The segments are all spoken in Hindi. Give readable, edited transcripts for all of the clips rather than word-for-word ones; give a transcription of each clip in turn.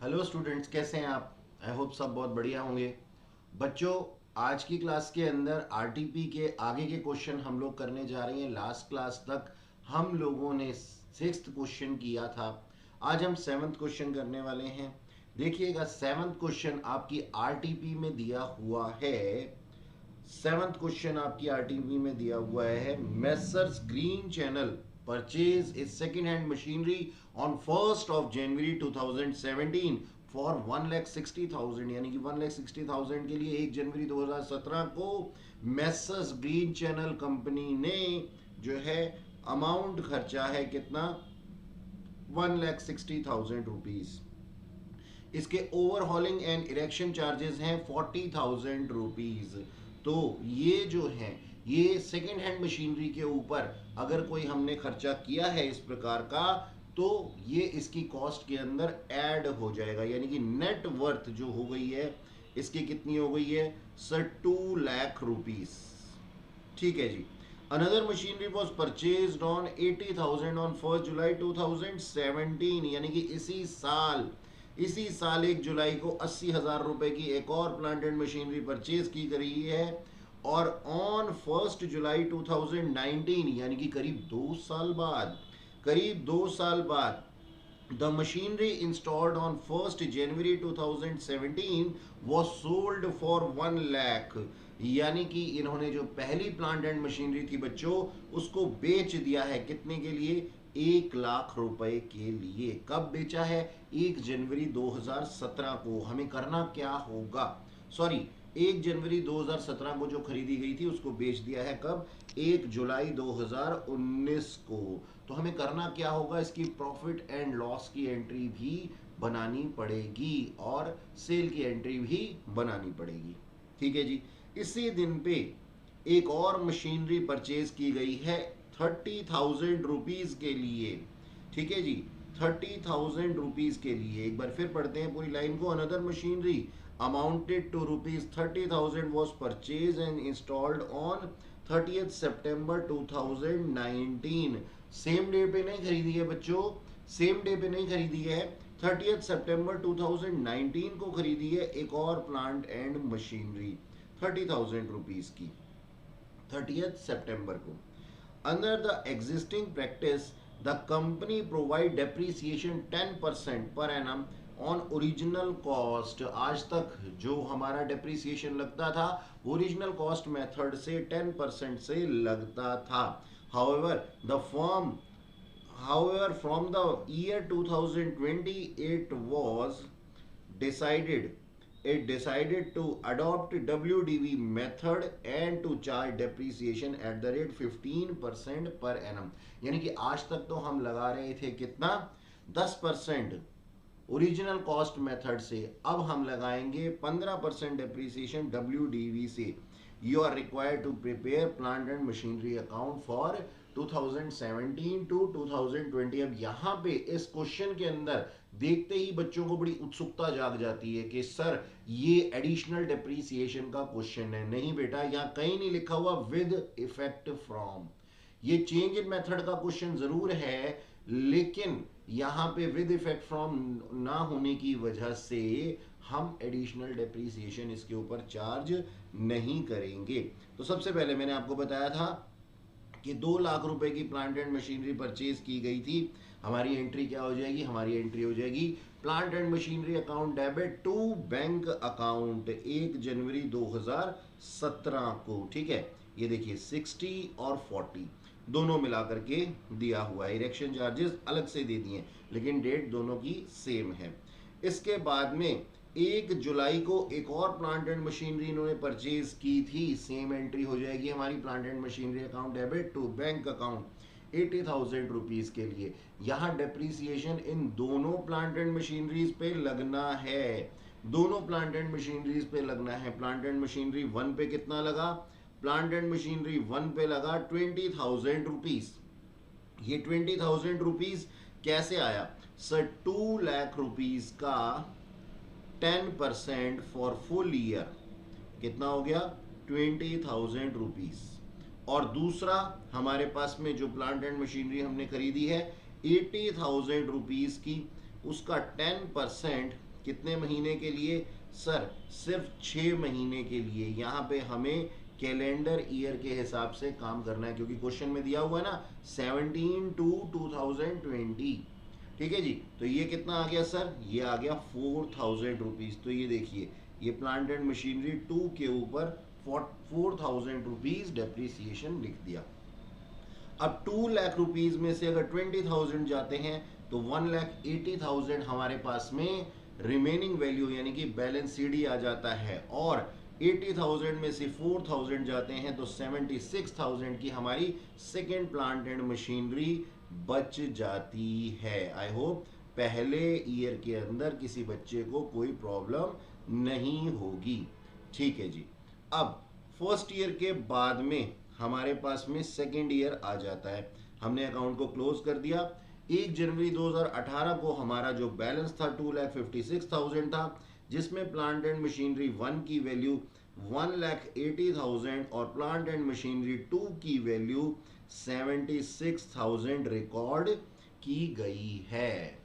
हेलो स्टूडेंट्स, कैसे हैं आप? आई होप सब बहुत बढ़िया होंगे। बच्चों, आज की क्लास के अंदर आरटीपी के आगे के क्वेश्चन हम लोग करने जा रहे हैं। लास्ट क्लास तक हम लोगों ने सिक्स्थ क्वेश्चन किया था। आज हम सेवन्थ क्वेश्चन करने वाले हैं। देखिएगा, सेवन्थ क्वेश्चन आपकी आरटीपी में दिया हुआ है। सेवंथ क्वेश्चन आपकी आरटीपी में दिया हुआ है, messrs green channel purchase a second hand machinery on 1 जनवरी 2017 फॉर 1,60,000, यानी कि 1,60,000 के लिए 1 जनवरी 2017 को मेसर्स ग्रीन चैनल कंपनी ने जो है अमाउंट खर्चा है कितना, 1,60,000 रुपीज। इसके ओवरहॉलिंग एंड इरेक्शन चार्जेस हैं 40,000 रुपीज। तो ये जो है, ये सेकेंड हैंड मशीनरी के ऊपर अगर कोई हमने खर्चा किया है इस प्रकार का, तो ये इसकी कॉस्ट के अंदर ऐड हो जाएगा, यानी कि नेट वर्थ जो हो गई है इसकी कितनी हो गई है सर, 2 लाख रुपीज। ठीक है जी। Another machinery was purchase on 80,000 on 1 July 2017, यानी कि इसी साल 1 जुलाई को 80,000 रुपए की एक और प्लांट एंड मशीनरी परचेज की गई है। और ऑन 1 जुलाई 2019, यानी कि करीब 2 साल बाद the machinery installed on 1st January 2017 was sold for 1 lakh, यानी कि इन्होंने जो पहली प्लांट एंड मशीनरी थी बच्चों, उसको बेच दिया है कितने के लिए, 1 लाख रुपए के लिए। कब बेचा है? 1 जनवरी 2017 को। हमें करना क्या होगा, सॉरी, 1 जनवरी 2017 को जो खरीदी गई थी उसको बेच दिया है कब, 1 जुलाई 2019 को। तो हमें करना क्या होगा, इसकी प्रॉफिट एंड लॉस की एंट्री भी बनानी पड़ेगी और सेल की एंट्री भी बनानी पड़ेगी। ठीक है जी। इसी दिन पे एक और मशीनरी परचेज की गई है 30,000 रुपीज के लिए। ठीक है जी, 30,000 रुपीज के लिए। एक बार फिर पढ़ते हैं पूरी लाइन को। Another machinery amounted to ₹30,000 was purchased and installed on 30th September 2019। Same day पे नहीं खरीदी है बच्चों, सेम डे पे नहीं खरीदी है, 30th सितंबर 2019 को खरीदी है एक और प्लांट एंड मशीनरी 30,000 रुपीज की, 30th सितंबर को। Under the existing practice, the company provide depreciation 10% per annum on original cost। आज तक जो हमारा depreciation लगता था, ओरिजिनल कॉस्ट मेथड से 10% से लगता था। However, the firm however from the year 2020 it decided to adopt WDV method and to charge depreciation at the rate 15% per annum। यानी कि आज तक तो हम लगा रहे थे कितना, 10% ओरिजिनल कॉस्ट मेथड से, अब हम लगाएंगे 15% डेप्रीसिएशन WDV से। You are required to prepare plant and machinery account for 2017 to 2020। अब यहाँ पे इस क्वेश्चन के अंदर देखते ही बच्चों को बड़ी उत्सुकता जाग जाती है कि सर ये एडिशनल डेप्रीसिएशन का क्वेश्चन है। नहीं बेटा, यहाँ कहीं नहीं लिखा हुआ विद इफेक्ट फ्रॉम। ये चेंज इन मेथड का क्वेश्चन जरूर है, लेकिन यहाँ पे विद इफेक्ट फ्रॉम ना होने की वजह से हम एडिशनल डेप्रीसिएशन इसके ऊपर चार्ज नहीं करेंगे। तो सबसे पहले मैंने आपको बताया था कि 2 लाख रुपए की प्लांट एंड मशीनरी परचेज की गई थी। हमारी एंट्री क्या हो जाएगी, हमारी एंट्री हो जाएगी plant and machinery account debit to bank account 1 जनवरी 2017 को। ठीक है, ये देखिए 60 और 40 दोनों मिला करके दिया हुआ है। इरेक्शन चार्जेस अलग से दे दिए, लेकिन डेट दोनों की सेम है। इसके बाद में 1 जुलाई को एक और प्लांट एंड मशीनरी इन्होंने परचेज की थी। सेम एंट्री हो जाएगी हमारी plant and machinery account debit to bank account 80,000 rupees के लिए। यहाँ डेप्रीसिएशन इन दोनों प्लांट एंड मशीनरीज पे लगना है, दोनों प्लांट एंड मशीनरीज पे लगना है। प्लांट एंड मशीनरी 1 पे कितना लगा, प्लांट एंड मशीनरी 1 पे लगा 20,000 रुपीज। ये 20,000 रुपीज कैसे आया सर, 2 लाख रुपीज का 10% फॉर फुल ईयर कितना हो गया, 20,000 रुपीज। और दूसरा हमारे पास में जो प्लांट एंड मशीनरी हमने खरीदी है 80,000 रुपीज की, उसका 10% कितने महीने के लिए सर? सिर्फ 6 महीने के लिए। यहाँ पे हमें कैलेंडर ईयर के हिसाब से काम करना है, क्योंकि क्वेश्चन में दिया हुआ है ना 17 to 2020। ठीक है जी। तो ये कितना आ गया सर? ये आ गया 4000 रुपीज़। तो ये देखिए, ये प्लांट एंड मशीनरी 2 के ऊपर 4000 रुपीज़ डेप्रीसिएशन लिख दिया। अब 2 लाख रुपीज़ में से अगर 20,000 जाते हैं तो 1,80,000 हमारे पास में रिमेनिंग वैल्यू यानी कि बैलेंस सीडी आ जाता है, और 80,000 में से 4,000 जाते हैं तो 76,000 की हमारी सेकेंड प्लांट एंड मशीनरी बच जाती है। आई होप पहले ईयर के अंदर किसी बच्चे को कोई प्रॉब्लम नहीं होगी। ठीक है जी। अब फर्स्ट ईयर के बाद में हमारे पास में सेकेंड ईयर आ जाता है। हमने अकाउंट को क्लोज कर दिया। 1 जनवरी 2018 को हमारा जो बैलेंस था 2,56,000 था, जिसमें प्लांट एंड मशीनरी 1 की वैल्यू 1,80,000 और प्लांट एंड मशीनरी 2 की वैल्यू 76,000 रिकॉर्ड की गई है।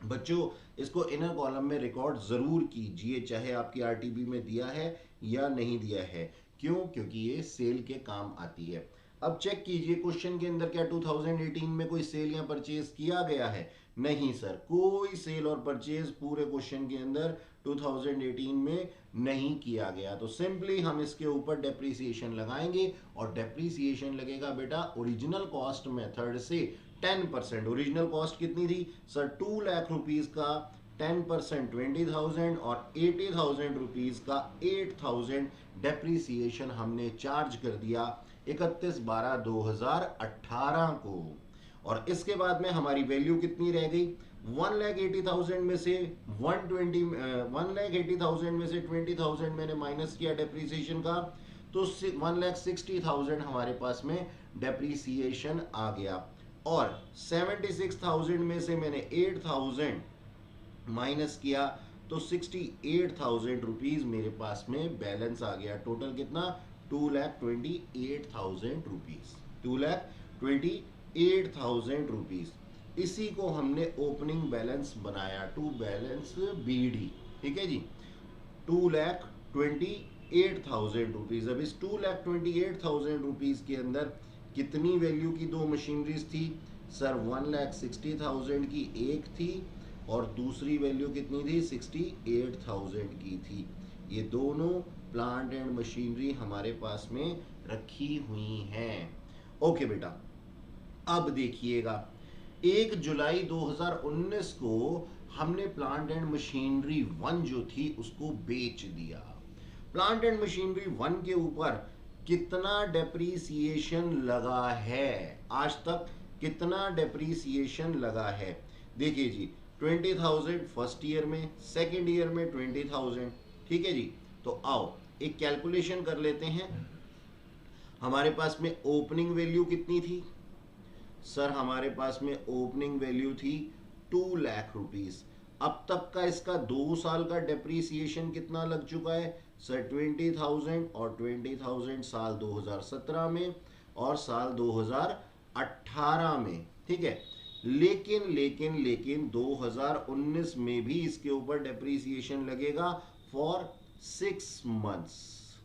बच्चों, इसको इनर कॉलम में रिकॉर्ड जरूर कीजिए, चाहे आपकी आरटीबी में दिया है या नहीं दिया है। क्यों? क्योंकि ये सेल के काम आती है। अब चेक कीजिए क्वेश्चन के अंदर, क्या 2018 में कोई सेल या परचेज किया गया है? नहीं सर, कोई सेल और परचेज पूरे क्वेश्चन के अंदर 2018 में नहीं किया गया। तो सिंपली हम इसके ऊपर डेप्रीसिएशन लगाएंगे, और डेप्रीसिएशन लगेगा बेटा ओरिजिनल कॉस्ट मेथड से 10%। ओरिजिनल कॉस्ट कितनी थी सर? 2 लाख रुपीज का 10% 20,000 और 80,000 रुपीज का 8,000 डेप्रीसिएशन हमने चार्ज कर दिया 31/12/2018 को। और इसके बाद में हमारी वैल्यू कितनी रह गई? 1,80,000 में से 1,80,000 में से 20,000 मैंने माइनस किया डेप्रीसिएशन का, तो 1,60,000 हमारे पास में डेप्रीसिएशन आ गया। और 76,000 में से मैंने 8,000 माइनस किया, तो 68,000 रुपीज मेरे पास में बैलेंस आ गया। टोटल कितना? 2,28,000 रुपीज। 2,28,000 रुपीज। इसी को हमने ओपनिंग बैलेंस बनाया, टू बैलेंस बीडी। ठीक है जी, 2,28,000 रुपीज। अब इस 2,28,000 रुपीज के अंदर कितनी वैल्यू की दो मशीनरीज थी सर? 1,60,000 की एक थी, और दूसरी वैल्यू कितनी थी? 68,000 की थी। ये दोनों प्लांट एंड मशीनरी हमारे पास में रखी हुई हैं। ओके बेटा, अब देखिएगा 1 जुलाई 2019 को हमने प्लांट एंड मशीनरी 1 जो थी उसको बेच दिया। प्लांट एंड मशीनरी 1 के ऊपर कितना डेप्रीसिएशन लगा है? आज तक कितना डेप्रीसिएशन लगा है? देखिए जी, 20,000 फर्स्ट ईयर में, सेकेंड ईयर में 20,000। ठीक है जी। तो आओ एक कैलकुलेशन कर लेते हैं। हमारे पास में ओपनिंग वैल्यू कितनी थी सर? हमारे पास में ओपनिंग वैल्यू थी 2 लाख रुपीज। अब तक का इसका 2 साल का डेप्रीसिएशन कितना लग चुका है सर? 20,000 और 20,000 साल 2017 में और साल 2018 में। ठीक है। लेकिन 2019 में भी इसके ऊपर डेप्रीसिएशन लगेगा फॉर 6 मंथ्स।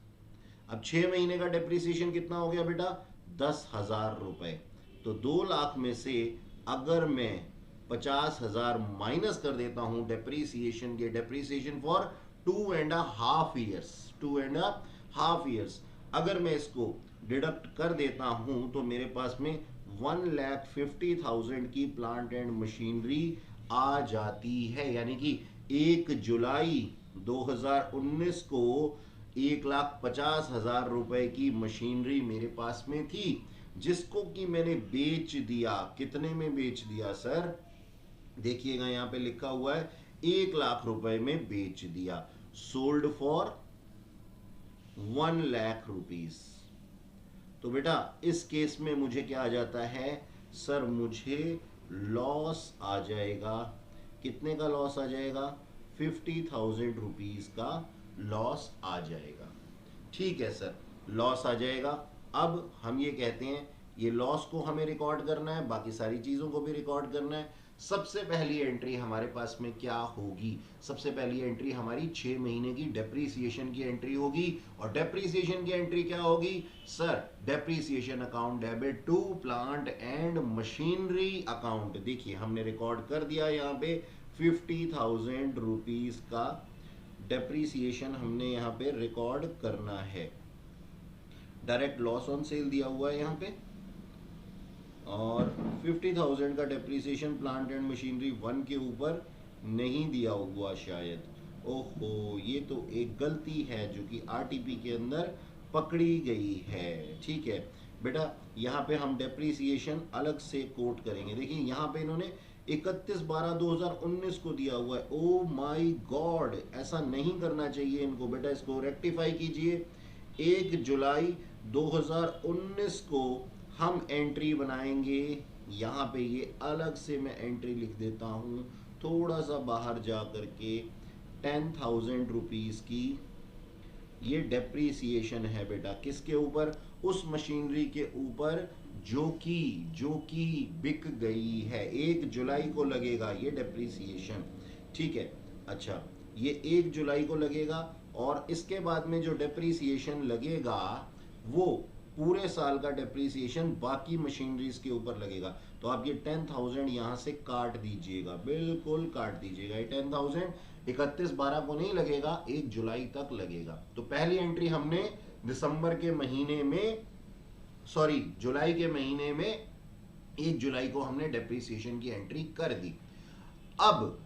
अब 6 महीने का डेप्रीसिएशन कितना हो गया बेटा? 10,000 रुपए। तो 2 लाख में से अगर मैं 50,000 माइनस कर देता हूं डेप्रीसिएशन के, डेप्रीसिएशन फॉर 2.5 ईयर्स, 2.5 ईयर्स, अगर मैं इसको डिडक्ट कर देता हूं तो मेरे पास में 1,50,000 की प्लांट एंड मशीनरी आ जाती है। यानी कि 1 जुलाई 2019 को 1,50,000 रुपए की मशीनरी मेरे पास में थी, जिसको कि मैंने बेच दिया। कितने में बेच दिया सर? देखिएगा यहां पे लिखा हुआ है 1 लाख रुपए में बेच दिया। Sold for 1 lakh rupees. तो बेटा इस केस में मुझे क्या आ जाता है सर? मुझे लॉस आ जाएगा। कितने का लॉस आ जाएगा? 50,000 रुपीज का लॉस आ जाएगा। ठीक है सर, लॉस आ जाएगा। अब हम ये कहते हैं ये लॉस को हमें रिकॉर्ड करना है, बाकी सारी चीज़ों को भी रिकॉर्ड करना है। सबसे पहली एंट्री हमारे पास में क्या होगी? सबसे पहली एंट्री हमारी 6 महीने की डेप्रीसिएशन की एंट्री होगी। और डेप्रीसिएशन की एंट्री क्या होगी sir? Depreciation account debit to plant and machinery account. देखिए हमने रिकॉर्ड कर दिया यहाँ पे 50,000 रुपीज का डेप्रीसिएशन हमने यहाँ पे रिकॉर्ड करना है। डायरेक्ट लॉस ऑन सेल दिया हुआ है यहाँ पे, और 50,000 का डेप्रीसिएशन प्लांट एंड मशीनरी 1 के ऊपर नहीं दिया हुआ शायद। ओहो, ये तो एक गलती है जो कि आरटीपी के अंदर पकड़ी गई है। ठीक है बेटा, यहाँ पे हम डेप्रीसिएशन अलग से कोट करेंगे। देखिए यहाँ पे इन्होंने 31/12/2019 को दिया हुआ है। ओ माय गॉड, ऐसा नहीं करना चाहिए इनको बेटा, इसको रेक्टिफाई कीजिए। 1 जुलाई 2019 को हम एंट्री बनाएंगे। यहाँ पे ये अलग से मैं एंट्री लिख देता हूँ, थोड़ा सा बाहर जा करके 10,000 रुपीज़ की ये डेप्रीसिएशन है बेटा। किसके ऊपर? उस मशीनरी के ऊपर जो कि बिक गई है। 1 जुलाई को लगेगा ये डेप्रीसिएशन। ठीक है, अच्छा ये 1 जुलाई को लगेगा, और इसके बाद में जो डेप्रीसिएशन लगेगा वो पूरे साल का डेप्रीसिएशन बाकी मशीनरीज के ऊपर लगेगा। तो आप ये 10,000 यहाँ से काट दीजिएगा, बिल्कुल काट दीजिएगा। ये 10,000 31/12 को नहीं लगेगा, 1 जुलाई तक लगेगा। तो पहली एंट्री हमने दिसंबर के महीने में, सॉरी जुलाई के महीने में 1 जुलाई को हमने डेप्रीसिएशन की एंट्री कर दी। अब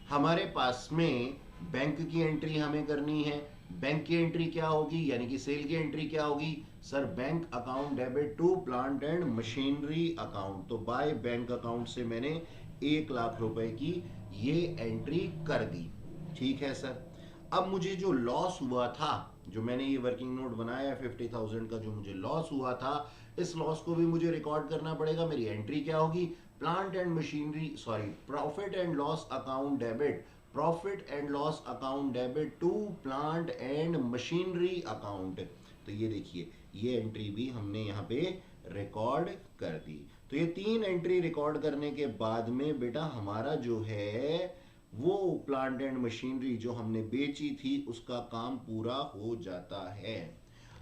हमारे पास में बैंक की एंट्री हमें करनी है। बैंक की एंट्री क्या होगी, यानी कि सेल की एंट्री क्या होगी sir? Bank account debit to plant and machinery account. तो बाय बैंक अकाउंट से मैंने 1 लाख रुपए की ये एंट्री कर दी। ठीक है सर। अब मुझे जो लॉस हुआ था, जो मैंने ये वर्किंग नोट बनाया 50,000 का, जो मुझे लॉस हुआ था, इस लॉस को भी मुझे रिकॉर्ड करना पड़ेगा। मेरी एंट्री क्या होगी? Plant and machinery, sorry profit and loss account debit, profit and loss account debit to plant and machinery account. तो ये देखिए, ये एंट्री भी हमने यहाँ पे रिकॉर्ड कर दी। तो ये 3 एंट्री रिकॉर्ड करने के बाद में बेटा हमारा जो है वो प्लांट एंड मशीनरी जो हमने बेची थी उसका काम पूरा हो जाता है।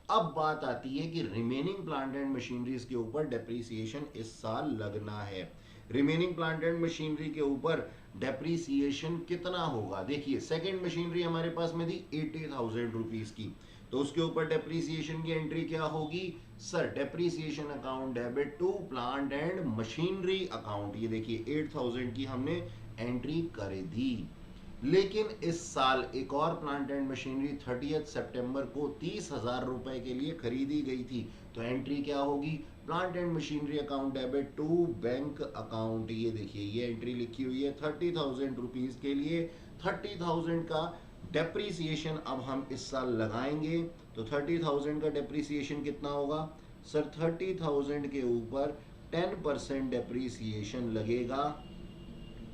अब बात आती है कि रिमेनिंग प्लांट एंड मशीनरीज के ऊपर डेप्रीसिएशन इस साल लगना है। रिमेनिंग प्लांट एंड मशीनरी के ऊपर डेप्रीसिएशन कितना होगा? देखिए सेकंड मशीनरी हमारे पास में थी 80,000 रुपीज की, तो उसके ऊपर डेप्रीसिएशन की एंट्री क्या होगी sir? Depreciation account debit to plant and machinery account. ये देखिए 8,000 की हमने एंट्री कर दी। लेकिन इस साल एक और प्लांट एंड मशीनरी 30 सितंबर को 30,000 रुपए के लिए खरीदी गई थी। तो एंट्री क्या होगी? Plant and machinery account debit to bank account. ये देखिए ये एंट्री लिखी हुई है 30,000 रुपीज के लिए। 30,000 का डेप्रीसिएशन अब हम इस साल लगाएंगे। तो 30,000 का डेप्रीसिएशन कितना होगा सर? 30,000 के ऊपर 10% डेप्रीसिएशन लगेगा।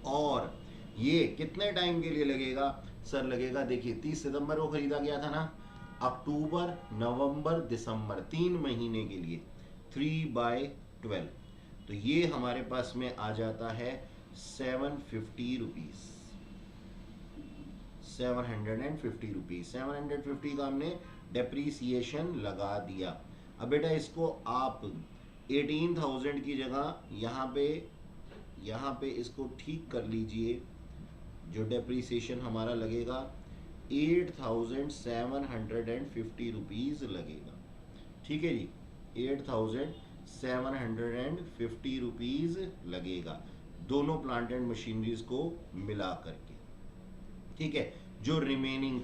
और ये कितने टाइम के लिए लगेगा सर? लगेगा, देखिए 30 सितंबर को खरीदा गया था ना, अक्टूबर नवंबर दिसंबर 3 महीने के लिए 3/12। तो ये हमारे पास में आ जाता है 750 रुपीज, 750 रुपीज। 750 का हमने डेप्रीसिएशन लगा दिया। अब बेटा इसको आप 18,000 की जगह यहाँ पे इसको ठीक कर लीजिए। जो डेप्रीसिएशन हमारा लगेगा 8,750 रुपीज लगेगा। ठीक है जी, 8,750 रुपीज लगेगा दोनों प्लांट एंड मशीनरीज को मिला करके। ठीक है, जो रिमेनिंग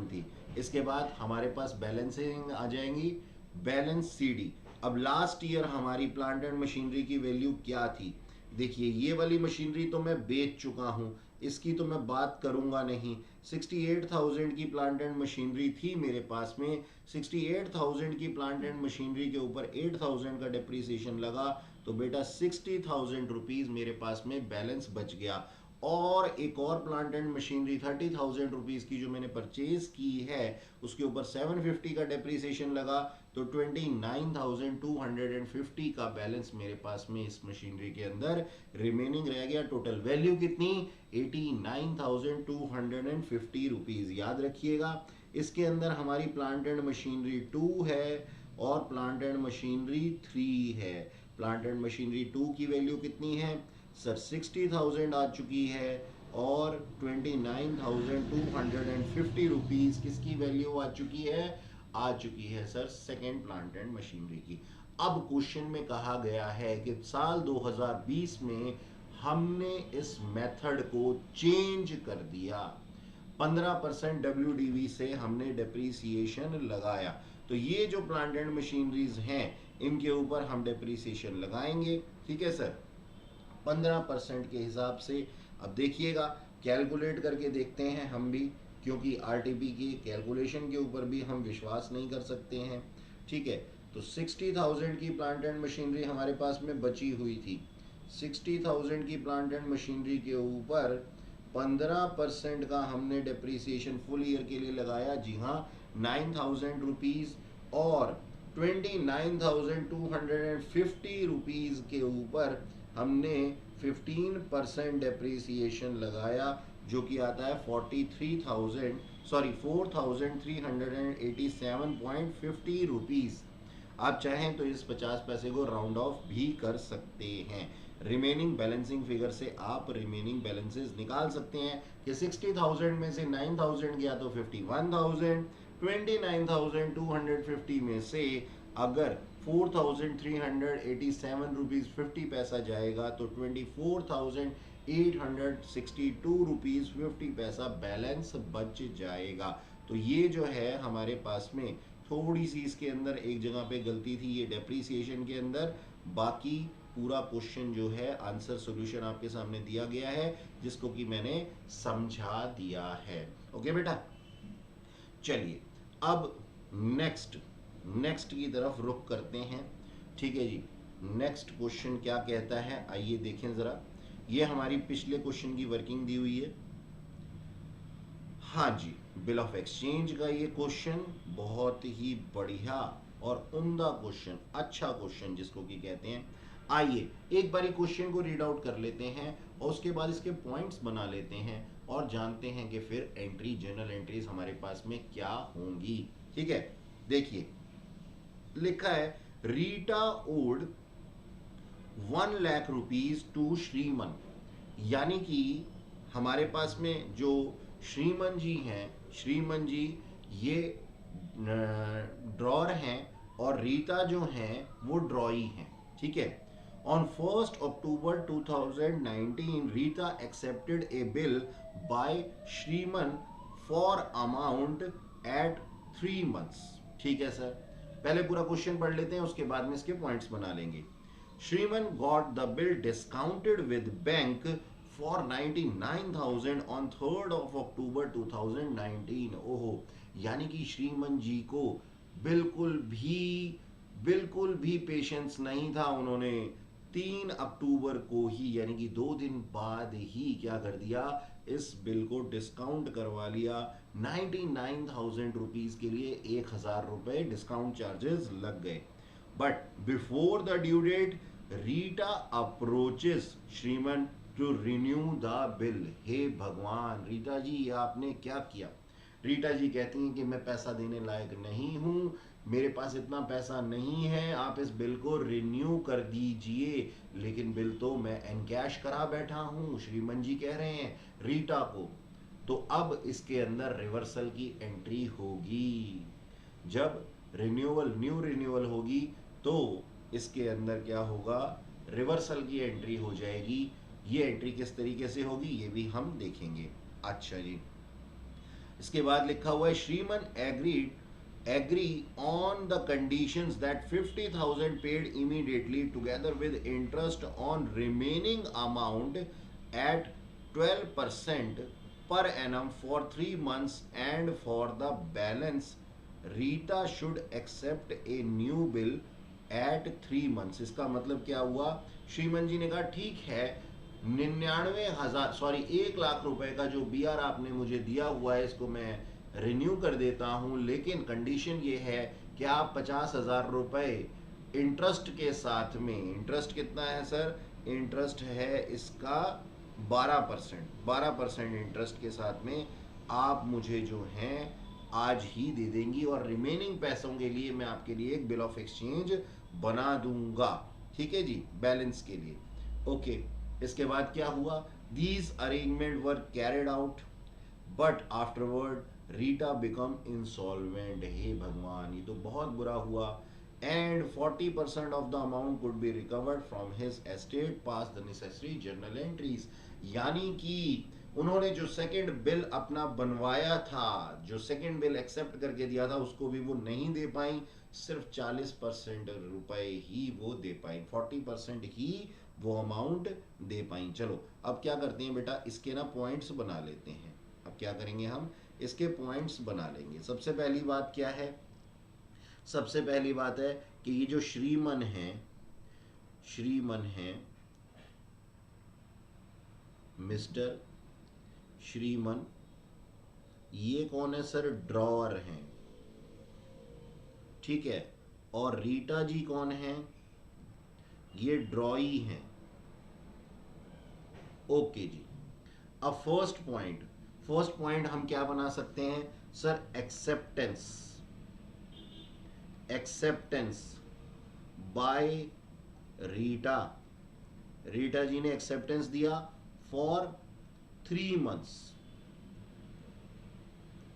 थी। इसके बाद हमारे पास बैलेंसिंग आ जाएंगी, बैलेंस सीडी। अब लास्ट ईयर हमारी प्लांट एंड मशीनरी की वैल्यू क्या थी? देखिए ये वाली मशीनरी तो मैं बेच चुका हूं, इसकी तो मैं बात करूंगा नहीं। 68,000 की प्लांट एंड मशीनरी थी मेरे पास में। 68,000 की प्लांट एंड मशीनरी के ऊपर 8,000 का डेप्रीसिएशन लगा, तो बेटा 60,000 रुपीज मेरे पास में बैलेंस बच गया। और एक और प्लांट एंड मशीनरी 30,000 रुपीज़ की जो मैंने परचेज की है उसके ऊपर 750 का डेप्रीसिएशन लगा, तो 29,250 का बैलेंस मेरे पास में इस मशीनरी के अंदर रिमेनिंग रह गया। टोटल वैल्यू कितनी? 89,250 रुपीज़। याद रखिएगा इसके अंदर हमारी प्लांट एंड मशीनरी 2 है और प्लांट एंड मशीनरी 3 है। प्लांट एंड मशीनरी 2 की वैल्यू कितनी है सर? 60,000 आ चुकी है और 29,250 रुपीज़ किसकी वैल्यू आ चुकी है? आ चुकी है sir second plant and machinery की। अब क्वेश्चन में कहा गया है कि साल 2020 में हमने इस मेथड को चेंज कर दिया, 15% WDV से हमने डेप्रीसिएशन लगाया, तो ये जो प्लांट एंड मशीनरीज हैं इनके ऊपर हम डेप्रीसिएशन लगाएंगे। ठीक है सर, 15% के हिसाब से। अब देखिएगा कैलकुलेट करके देखते हैं हम भी, क्योंकि RTP की कैलकुलेशन के ऊपर भी हम विश्वास नहीं कर सकते हैं। ठीक है, तो 60,000 की प्लांट एंड मशीनरी हमारे पास में बची हुई थी। 60,000 की प्लांट एंड मशीनरी के ऊपर 15% का हमने डेप्रीसिएशन फुल ईयर के लिए लगाया। जी हाँ, 9,000 रुपीज़ और 29,250 रुपीज़ के ऊपर हमने 15% डेप्रीसिएशन लगाया, जो कि आता है 4,387.50 रुपीज़। आप चाहें तो इस 50 पैसे को राउंड ऑफ भी कर सकते हैं। रिमेनिंग बैलेंसिंग फिगर से आप रिमेनिंग बैलेंसेस निकाल सकते हैं कि 60,000 में से 9,000 गया तो 51,000, 29,250 में से अगर 4,387 रुपीज़ 50 पैसा जाएगा तो 24,862 रुपीज़ 50 पैसा बैलेंस बच जाएगा। तो ये जो है हमारे पास में थोड़ी सी इसके अंदर एक जगह पे गलती थी, ये डेप्रीसिएशन के अंदर। बाकी पूरा क्वेश्चन जो है आंसर सॉल्यूशन आपके सामने दिया गया है, जिसको कि मैंने समझा दिया है। ओके बेटा, चलिए अब नेक्स्ट की तरफ रुख करते हैं। ठीक है जी, नेक्स्ट क्वेश्चन क्या कहता है आइए देखें ज़रा। ये हमारी पिछले क्वेश्चन की वर्किंग दी हुई है। हाँ जी, बिल ऑफ एक्सचेंज का ये क्वेश्चन बहुत ही बढ़िया और उम्दा क्वेश्चन, अच्छा क्वेश्चन जिसको कि कहते हैं। आइए एक बारी क्वेश्चन को रीड आउट कर लेते हैं और उसके बाद इसके पॉइंट्स बना लेते हैं और जानते हैं कि फिर एंट्री, जनरल एंट्रीज हमारे पास में क्या होंगी। ठीक है, देखिए लिखा है Rita owed 1 lakh rupees to Shriman, यानी कि हमारे पास में जो श्रीमन जी हैं, श्रीमन जी ये ड्रॉर हैं और रीता जो हैं वो ड्रॉई हैं। ठीक है, on 1 October 2019 Rita accepted A bill bye Shriman for amount at 3 months। ठीक है सर, पहले पूरा क्वेश्चन पढ़ लेते हैं, उसके बाद में इसके पॉइंट्स बना लेंगे। Shriman got the bill discounted with bank for 99,000 on 3rd of October 2019। ओहो, यानी कि श्रीमन जी को बिल्कुल भी पेशेंस नहीं था। उन्होंने 3 अक्टूबर को ही, यानी कि 2 दिन बाद ही क्या कर दिया, इस बिल को डिस्काउंट करवा लिया। 99,000 रुपीज़ के लिए 1,000 रुपये डिस्काउंट चार्जेस लग गए। But before the due date Rita approaches Shriman to renew the bill. हे भगवान, रीटा जी आपने क्या किया? रीटा जी कहती हैं कि मैं पैसा देने लायक नहीं हूँ, मेरे पास इतना पैसा नहीं है, आप इस बिल को रिन्यू कर दीजिए। लेकिन बिल तो मैं एनकैश करा बैठा हूँ, श्रीमन जी कह रहे हैं रीटा को। तो अब इसके अंदर रिवर्सल की एंट्री होगी। जब न्यू रिन्यूअल होगी तो इसके अंदर क्या होगा, रिवर्सल की एंट्री हो जाएगी। ये एंट्री किस तरीके से होगी ये भी हम देखेंगे। अच्छा जी, इसके बाद लिखा हुआ है Shriman agree on the conditions that 50,000 paid immediately together with interest on remaining amount at 12% per annum for 3 months, and for the balance Rita should accept a new bill at 3 months। इसका मतलब क्या हुआ, श्रीमन जी ने कहा ठीक है 99,000 सॉरी 1 लाख रुपए का जो BR आपने मुझे दिया हुआ है इसको मैं रिन्यू कर देता हूं, लेकिन कंडीशन ये है कि आप 50,000 रुपए इंटरेस्ट के साथ में, इंटरेस्ट कितना है सर, इंटरेस्ट है इसका 12% इंटरेस्ट के साथ में आप मुझे जो हैं आज ही दे देंगी, और रिमेनिंग पैसों के लिए मैं आपके लिए एक बिल ऑफ एक्सचेंज बना दूंगा, ठीक है जी, बैलेंस के लिए। ओके, इसके बाद क्या हुआ, these arrangement were carried out but afterward Rita become insolvent. हे भगवान, ये तो बहुत बुरा हुआ। And 40% of the amount could be recovered from his estate pass the necessary journal entries. यानी कि उन्होंने जो सेकंड बिल अपना बनवाया था, जो सेकंड बिल एक्सेप्ट करके दिया था, उसको भी वो नहीं दे पाई, सिर्फ 40% रुपए ही वो दे पाई, 40% ही वो अमाउंट दे पाई। चलो अब क्या करते हैं बेटा, इसके ना पॉइंट्स बना लेते हैं। अब क्या करेंगे, हम इसके पॉइंट्स बना लेंगे। सबसे पहली बात क्या है, सबसे पहली बात है कि ये जो श्रीमन है, श्रीमन है, मिस्टर श्रीमन, ये कौन है सर, ड्रॉअर हैं, ठीक है। और रीटा जी कौन है, ये ड्रॉई हैं। ओके जी, अब फर्स्ट पॉइंट हम क्या बना सकते हैं sir, acceptance, acceptance by Rita. Rita ji ने एक्सेप्टेंस दिया फॉर 3 मंथ्स।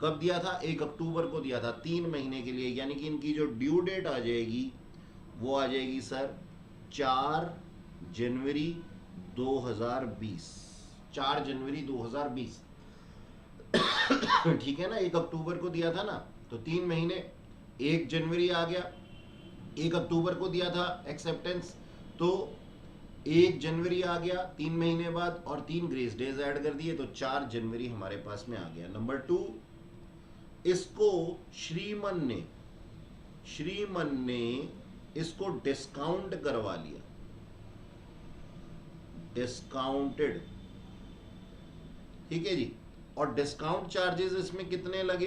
कब दिया था, 1 अक्टूबर को दिया था, 3 महीने के लिए। यानी कि इनकी जो ड्यू डेट आ जाएगी वो आ जाएगी सर 4 जनवरी 2020, 4 जनवरी 2020 ठीक है ना, 1 अक्टूबर को दिया था ना, तो 3 महीने, 1 जनवरी आ गया, 1 अक्टूबर को दिया था एक्सेप्टेंस, तो 1 जनवरी आ गया 3 महीने बाद, और 3 ग्रेस डेज ऐड कर दिए, तो 4 जनवरी हमारे पास में आ गया। नंबर 2, इसको श्रीमन ने इसको डिस्काउंट करवा लिया, डिस्काउंटेड, ठीक है जी। और डिस्काउंट चार्जेस इसमें कितने लगे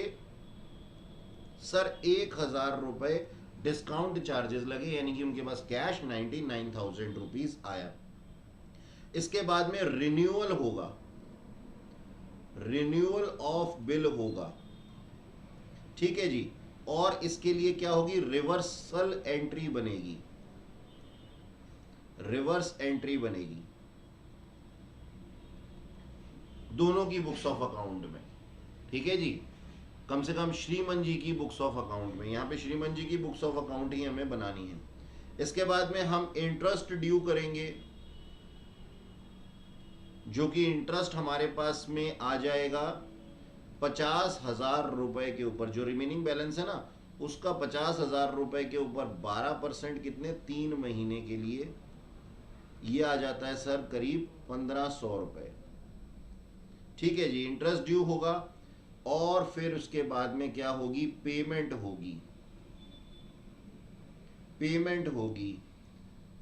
सर, 1,000 रुपए डिस्काउंट चार्जेस लगे, यानी कि उनके पास कैश 99,000 रुपीज आया। इसके बाद में रिन्यूअल होगा, रिन्यूअल ऑफ बिल होगा, ठीक है जी। और इसके लिए क्या होगी, रिवर्सल एंट्री बनेगी, रिवर्स एंट्री बनेगी दोनों की बुक्स ऑफ अकाउंट में, ठीक है जी। कम से कम श्रीमन जी की बुक्स ऑफ अकाउंट में, यहां पे श्रीमन जी की बुक्स ऑफ अकाउंट ही हमें बनानी है। इसके बाद में हम इंटरेस्ट ड्यू करेंगे, जो कि इंटरेस्ट हमारे पास में आ जाएगा 50,000 रुपए के ऊपर, जो रिमेनिंग बैलेंस है ना उसका 50,000 रुपए के ऊपर 12%, कितने, 3 महीने के लिए, ये आ जाता है सर करीब 1,500 रुपए, ठीक है जी। इंटरेस्ट ड्यू होगा, और फिर उसके बाद में क्या होगी, पेमेंट होगी, पेमेंट होगी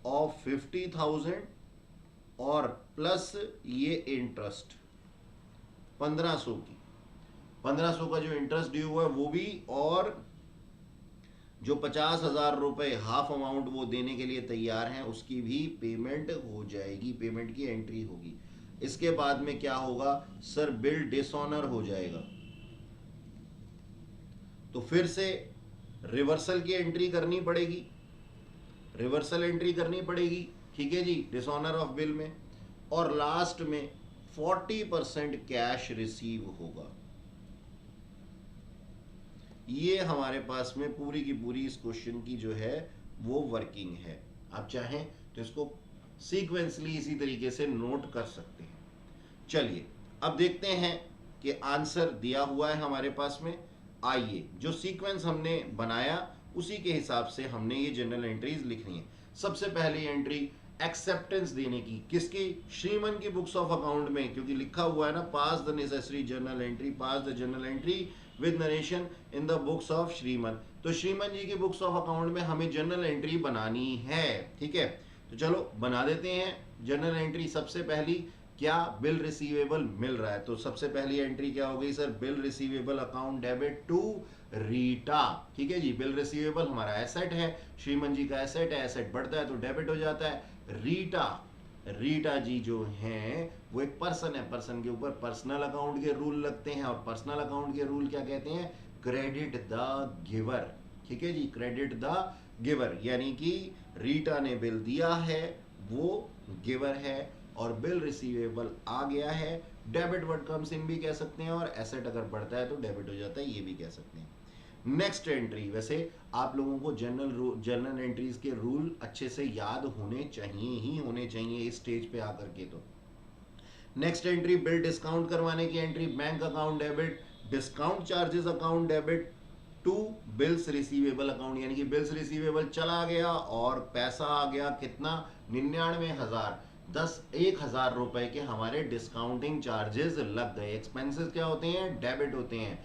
ऑफ 50,000 और प्लस ये इंटरेस्ट 1,500 की, 1,500 का जो इंटरेस्ट ड्यू हुआ है वो भी, और जो 50,000 रुपए हाफ अमाउंट वो देने के लिए तैयार हैं उसकी भी पेमेंट हो जाएगी, पेमेंट की एंट्री होगी। इसके बाद में क्या होगा सर, बिल डिसऑनर हो जाएगा, तो फिर से रिवर्सल की एंट्री करनी पड़ेगी, रिवर्सल एंट्री करनी पड़ेगी, ठीक है जी, डिसऑनर ऑफ बिल में। और लास्ट में 40% कैश रिसीव होगा। ये हमारे पास में पूरी की पूरी इस क्वेश्चन की जो है वो वर्किंग है। आप चाहें तो इसको सीक्वेंसली इसी तरीके से नोट कर सकते हैं। चलिए अब देखते हैं कि आंसर दिया हुआ है हमारे पास में। आइए, जो सीक्वेंस हमने बनाया उसी के हिसाब से हमने ये जनरल एंट्रीज लिखनी है। सबसे पहली एंट्री एक्सेप्टेंस देने की, किसकी, श्रीमन की बुक्स ऑफ अकाउंट में, क्योंकि लिखा हुआ है ना, pass the necessary journal entry, pass the journal entry with narration in the books of Shriman. तो श्रीमन जी की बुक्स ऑफ अकाउंट में हमें जर्नल एंट्री बनानी है, ठीक है। तो चलो बना देते हैं। जनरल एंट्री सबसे पहली क्या, बिल रिसीवेबल मिल रहा है, तो सबसे पहली एंट्री क्या हो गई sir, bill receivable account debit to Rita. ठीक है जी, बिल रिसीवेबल हमारा एसेट है, श्रीमन जी का एसेट है, एसेट बढ़ता है तो डेबिट हो जाता है। रीटा, रीटा जी जो हैं वो एक पर्सन है, पर्सन के ऊपर पर्सनल अकाउंट के रूल लगते हैं, और पर्सनल अकाउंट के रूल क्या कहते हैं, क्रेडिट द गिवर। ठीक है जी, क्रेडिट द गिवर, यानी कि रीटा ने बिल दिया है, वो गिवर है, और बिल रिसीवेबल आ गया है, डेबिट वर्ड कम्स इन भी कह सकते हैं, और एसेट अगर बढ़ता है तो डेबिट हो जाता है, ये भी कह सकते हैं। नेक्स्ट एंट्री, वैसे आप लोगों को जनरल एंट्रीज के रूल अच्छे से याद होने चाहिए ही होने चाहिए इस स्टेज पे आकर के। तो नेक्स्ट एंट्री, बिल डिस्काउंट करवाने की entry, bank account debit, discount charges account debit to bills receivable account, यानी कि बिल्स रिसीवेबल चला गया और पैसा आ गया कितना, 99,000, 1,000 रुपए के हमारे डिस्काउंटिंग चार्जेस लग गए। एक्सपेंसेस क्या होते हैं, डेबिट होते हैं।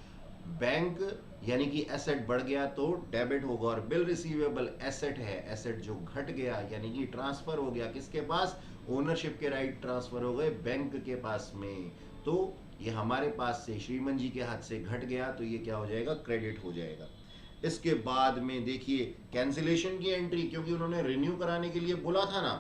बैंक यानी कि एसेट बढ़ गया तो डेबिट होगा, और बिल रिसीवेबल एसेट है, एसेट जो घट गया यानी कि ट्रांसफर हो गया किसके पास, ओनरशिप के राइट ट्रांसफर हो गए बैंक के पास में, तो ये हमारे पास से श्रीमन जी के हाथ से घट गया, तो ये क्या हो जाएगा, क्रेडिट हो जाएगा। इसके बाद में देखिए कैंसिलेशन की एंट्री, क्योंकि उन्होंने रिन्यू कराने के लिए बोला था ना,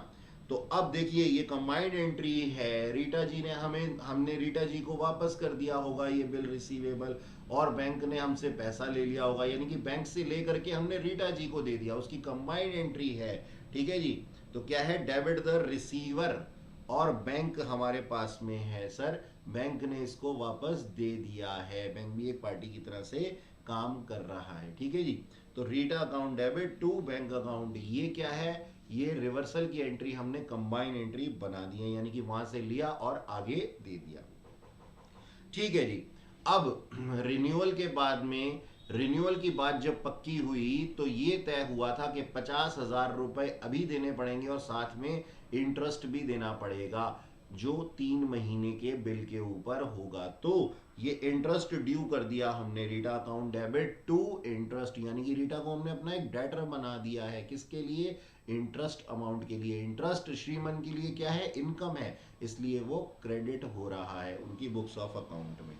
तो अब देखिए ये कंबाइंड एंट्री है, रीटा जी ने हमने रीटा जी को वापस कर दिया होगा ये बिल रिसीवेबल, और बैंक ने हमसे पैसा ले लिया होगा, यानी कि बैंक से लेकर के हमने रीटा जी को दे दिया, उसकी कंबाइंड एंट्री है। ठीक है जी, तो क्या है, डेबिट द रिसीवर, और बैंक हमारे पास में है सर, बैंक ने इसको वापस दे दिया है, बैंक भी एक पार्टी की तरह से काम कर रहा है। ठीक है जी, तो Rita account debit to bank account, ये क्या है, ये रिवर्सल की एंट्री हमने कंबाइन एंट्री बना दी है, यानी कि वहां से लिया और आगे दे दिया। ठीक है जी, अब रिन्यूअल के बाद में, रिन्यूअल की बात जब पक्की हुई तो ये तय हुआ था कि 50,000 रुपए अभी देने पड़ेंगे और साथ में इंटरेस्ट भी देना पड़ेगा जो 3 महीने के बिल के ऊपर होगा। तो ये इंटरेस्ट ड्यू कर दिया हमने, Rita account debit to interest, यानी कि रीटा को हमने अपना एक डेटर बना दिया है, किसके लिए, इंटरेस्ट अमाउंट के लिए। इंटरेस्ट श्रीमन के लिए क्या है, इनकम है, इसलिए वो क्रेडिट हो रहा है उनकी बुक्स ऑफ अकाउंट में।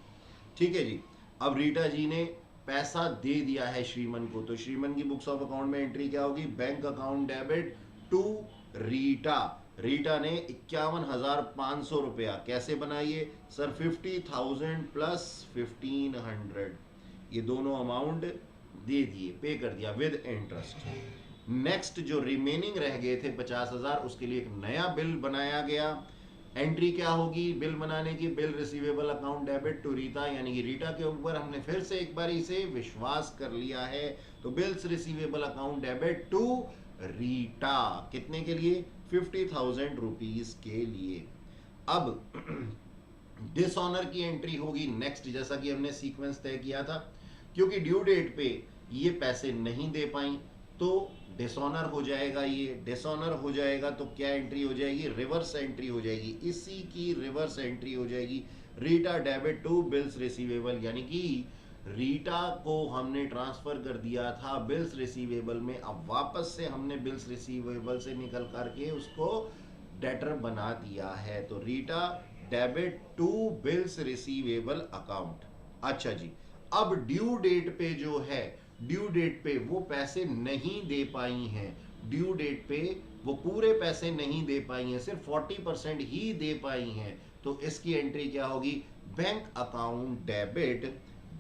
ठीक है जी, अब रीटा जी ने पैसा दे दिया है श्रीमन को, तो श्रीमन की बुक्स ऑफ अकाउंट में एंट्री क्या होगी, bank account debit to Rita. Rita ने 51,500 रुपया कैसे बनाइए सर, 50,000 प्लस 1,500, ये दोनों अमाउंट दे दिए, पे कर दिया विद इंटरेस्ट। नेक्स्ट जो रिमेनिंग रह गए थे 50,000, उसके लिए एक नया बिल बनाया गया। एंट्री क्या होगी बिल बनाने की, bill receivable account debit to Rita, यानी कि रीटा के ऊपर हमने फिर से एक बार इसे विश्वास कर लिया है, तो bills receivable account debit to Rita, कितने के लिए, 50,000 रुपीज के लिए। अब डिसऑनर की एंट्री होगी नेक्स्ट, जैसा कि हमने सीक्वेंस तय किया था, क्योंकि ड्यू डेट पे ये पैसे नहीं दे पाई तो डिसऑनर हो जाएगा, ये डिसऑनर हो जाएगा तो क्या एंट्री हो जाएगी, रिवर्स एंट्री हो जाएगी, इसी की रिवर्स एंट्री हो जाएगी, Rita debit to bills receivable, यानी कि रीटा को हमने ट्रांसफर कर दिया था बिल्स रिसीवेबल में, अब वापस से हमने बिल्स रिसीवेबल से निकल करके उसको डेटर बना दिया है, तो Rita debit to bills receivable account. अच्छा जी, अब ड्यू डेट पे जो है, ड्यू डेट पे वो पैसे नहीं दे पाई हैं, ड्यू डेट पे वो पूरे पैसे नहीं दे पाई हैं, सिर्फ 40% ही दे पाई हैं, तो इसकी एंट्री क्या होगी, bank account debit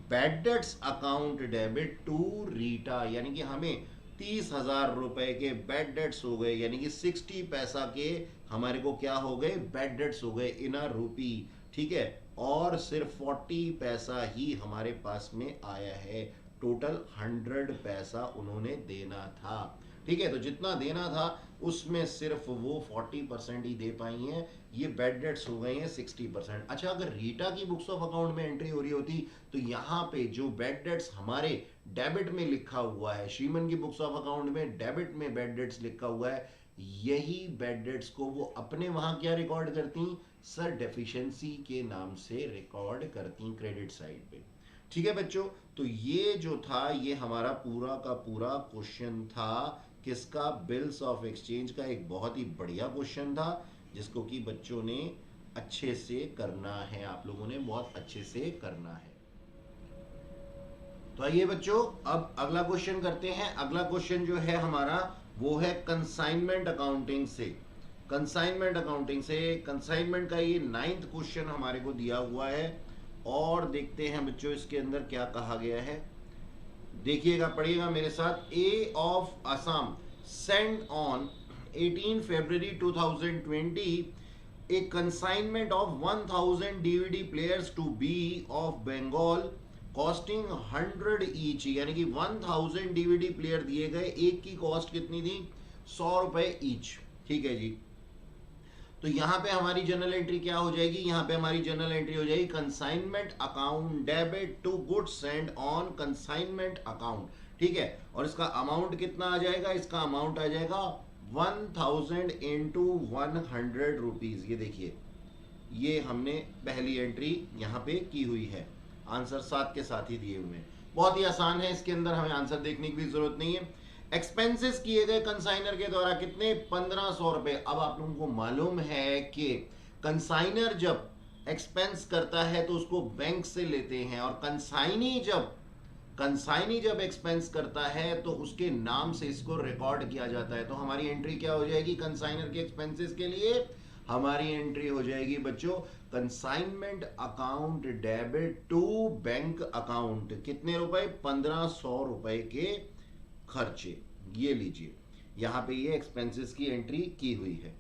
bad debts account debit to Rita, यानी कि हमें 30,000 रुपए के बैड डेट्स हो गए, यानी कि 60 पैसा के हमारे को क्या हो गए, बैड डेट्स हो गए इन अ रूपी। ठीक है, और सिर्फ 40 पैसा ही हमारे पास में आया है, टोटल 100 पैसा उन्होंने देना था। ठीक है, तो जितना देना था उसमें सिर्फ वो 40% ही दे पाई हैं, ये बैड डेट्स हो गए हैं 60%। अच्छा, अगर रीटा की बुक्स ऑफ अकाउंट में एंट्री हो रही होती तो यहाँ पे जो बैड डेट्स हमारे डेबिट में लिखा हुआ है, श्रीमन की बुक्स ऑफ अकाउंट में डेबिट में बैड डेट्स लिखा हुआ है, यही बैड डेट्स को वो अपने वहां क्या रिकॉर्ड करती सर, डेफिशिएंसी के नाम से रिकॉर्ड करती क्रेडिट साइड पे। ठीक है बच्चों, तो ये जो था ये हमारा पूरा का पूरा क्वेश्चन था, किसका, बिल्स ऑफ एक्सचेंज का, एक बहुत ही बढ़िया क्वेश्चन था, जिसको कि बच्चों ने अच्छे से करना है, आप लोगों ने बहुत अच्छे से करना है। तो आइए बच्चों, अब अगला क्वेश्चन करते हैं। अगला क्वेश्चन जो है हमारा वो है कंसाइनमेंट अकाउंटिंग से। कंसाइनमेंट का ये 9th क्वेश्चन हमारे को दिया हुआ है और देखते हैं बच्चों इसके अंदर क्या कहा गया है। देखिएगा, पढ़िएगा मेरे साथ। A of Assam sent on 18 February 2020 a consignment of 1000 DVD players to B of Bengal costing 100 each, यानी कि 1000 डीवीडी प्लेयर दिए गए, एक की कॉस्ट कितनी थी? 100 रुपए ईच। ठीक है जी। तो यहां पे हमारी जनरल एंट्री क्या हो जाएगी? यहां पे हमारी जनरल एंट्री हो जाएगी consignment account debit to goods send on consignment account. ठीक है, और इसका अमाउंट कितना आ जाएगा? इसका अमाउंट आ जाएगा 1000 इंटू 100 रुपीज। ये देखिए, ये हमने पहली एंट्री यहां पे की हुई है। आंसर साथ के साथ ही दिए हुए हैं, बहुत ही आसान है, इसके अंदर हमें आंसर देखने की भी जरूरत नहीं है। एक्सपेंसेस किए गए कंसाइनर के द्वारा कितने? 1500 रुपए। अब आप लोगों को मालूम है कि कंसाइनर जब एक्सपेंस करता है तो उसको बैंक से लेते हैं, और कंसाइनी जब एक्सपेंस करता है तो उसके नाम से इसको रिकॉर्ड किया जाता है। तो हमारी एंट्री क्या हो जाएगी कंसाइनर के एक्सपेंसेस के लिए? हमारी एंट्री हो जाएगी बच्चों consignment account debit to bank account. कितने रुपए? 1500 रुपए के खर्चे। ये लीजिए, यहां पे ये एक्सपेंसेस की एंट्री की हुई है।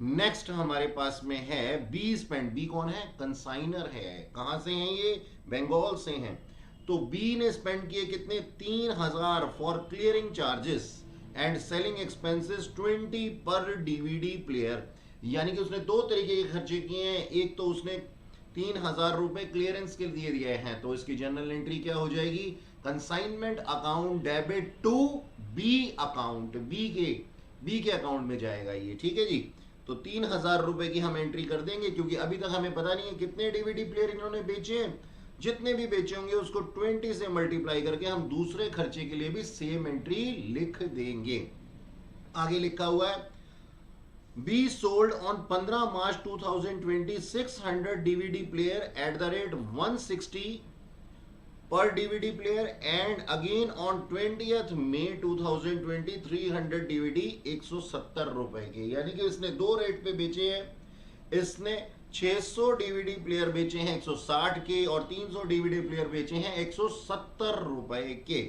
नेक्स्ट हमारे पास में है बी स्पेंड। बी कौन है? कंसाइनर है। कहां से हैं ये? बंगाल से हैं। तो बी ने स्पेंड किए कितने? 3000 for clearing charges and selling expenses 20 पर डीवीडी प्लेयर। यानी कि उसने दो तरीके के खर्चे किए हैं। एक तो उसने 3000 रुपए क्लियरेंस के लिए दिए हैं, तो इसकी जनरल एंट्री क्या हो जाएगी? Consignment account debit to B account. B के अकाउंट में जाएगा ये। ठीक है जी। तो 3000 रुपए की हम एंट्री कर देंगे, क्योंकि अभी तक हमें पता नहीं है कितने डीवीडी प्लेयर इन्होंने बेचे हैं। जितने भी बेचे होंगे उसको 20 से मल्टीप्लाई करके हम दूसरे खर्चे के लिए भी सेम एंट्री लिख देंगे। आगे लिखा हुआ है be sold on 15 March 2020 600 DVD player at the rate 160 per DVD player, and again on 20th May 2020 300 DVD 170 रुपए के। यानी कि इसने दो रेट पे बेचे हैं। इसने 600 डीवीडी प्लेयर बेचे हैं 160 के, और 300 डीवीडी प्लेयर बेचे हैं 170 रुपए के।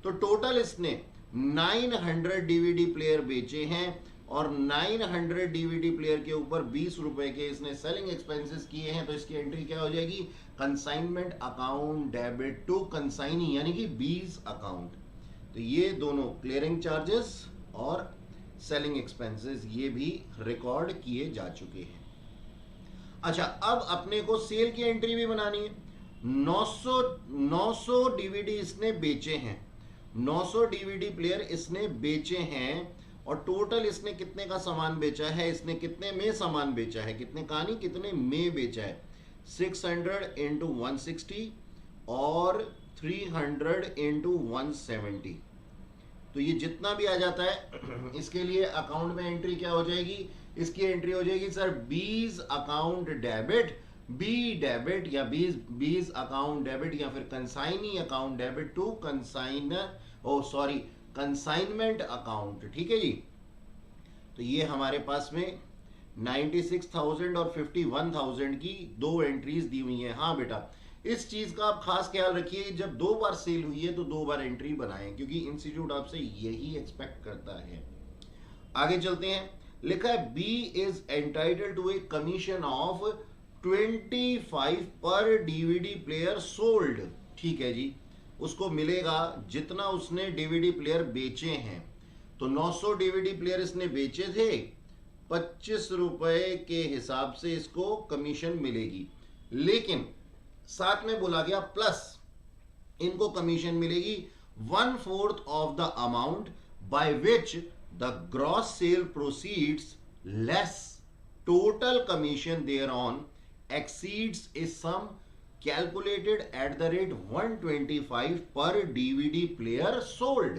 तो टोटल इसने 900 डीवीडी प्लेयर बेचे हैं, और 900 डीवीडी प्लेयर के ऊपर 20 रुपए के इसने सेलिंग एक्सपेंसेस किए हैं। तो इसकी एंट्री क्या हो जाएगी? Consignment account debit to consignee, यानी कि बीज अकाउंट। तो ये दोनों क्लियरिंग चार्जेस और सेलिंग एक्सपेंसेस ये भी रिकॉर्ड किए जा चुके हैं। अच्छा, अब अपने को सेल की एंट्री भी बनानी है। 900 डीवीडी इसने बेचे हैं, 900 डीवीडी प्लेयर इसने बेचे हैं, और टोटल इसने कितने का सामान बेचा है? इसने कितने में सामान बेचा है? कितने का नहीं, कितने में बेचा है? 600 इंटू 160 और 300 इंटू 170। तो ये जितना भी आ जाता है इसके लिए अकाउंट में एंट्री क्या हो जाएगी? इसकी एंट्री हो जाएगी सर बीज अकाउंट डेबिट, बी डेबिट या बीज अकाउंट डेबिट, या फिर consignee account debit to consignment account. ठीक है जी। तो ये हमारे पास में 96,000 और 51,000 की दो एंट्रीज दी हुई हैं। हाँ बेटा, इस चीज का आप खास ख्याल रखिए, जब दो बार सेल हुई है तो दो बार एंट्री बनाएं, क्योंकि इंस्टीट्यूट आपसे यही एक्सपेक्ट करता है। आगे चलते हैं। लिखा है B is entitled to a commission of 25 per DVD player sold. ठीक है जी, उसको मिलेगा जितना उसने डीवीडी प्लेयर बेचे हैं। तो 900 डीवीडी प्लेयर इसने बेचे थे, 25 रुपए के हिसाब से इसको कमीशन मिलेगी। लेकिन साथ में बोला गया प्लस इनको कमीशन मिलेगी 1/4 of the amount by which the gross sale proceeds less total commission thereon exceeds a sum calculated at the rate 125 per DVD player sold.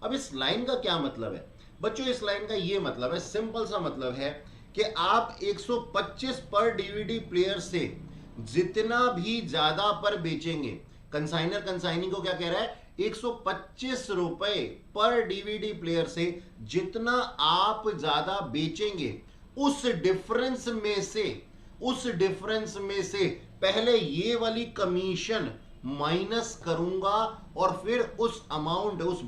अब इस लाइन का क्या मतलब है बच्चों? इस लाइन का ये मतलब है, सिंपल सा मतलब है कि आप 125 पर डीवीडी प्लेयर से जितना भी ज्यादा पर बेचेंगे, कंसाइनर कंसाइनी को क्या कह रहा है, 125 रुपए पर डीवीडी प्लेयर से जितना आप ज्यादा बेचेंगे उस डिफरेंस में से पहले ये वाली कमीशन माइनस करूंगा और फिर उस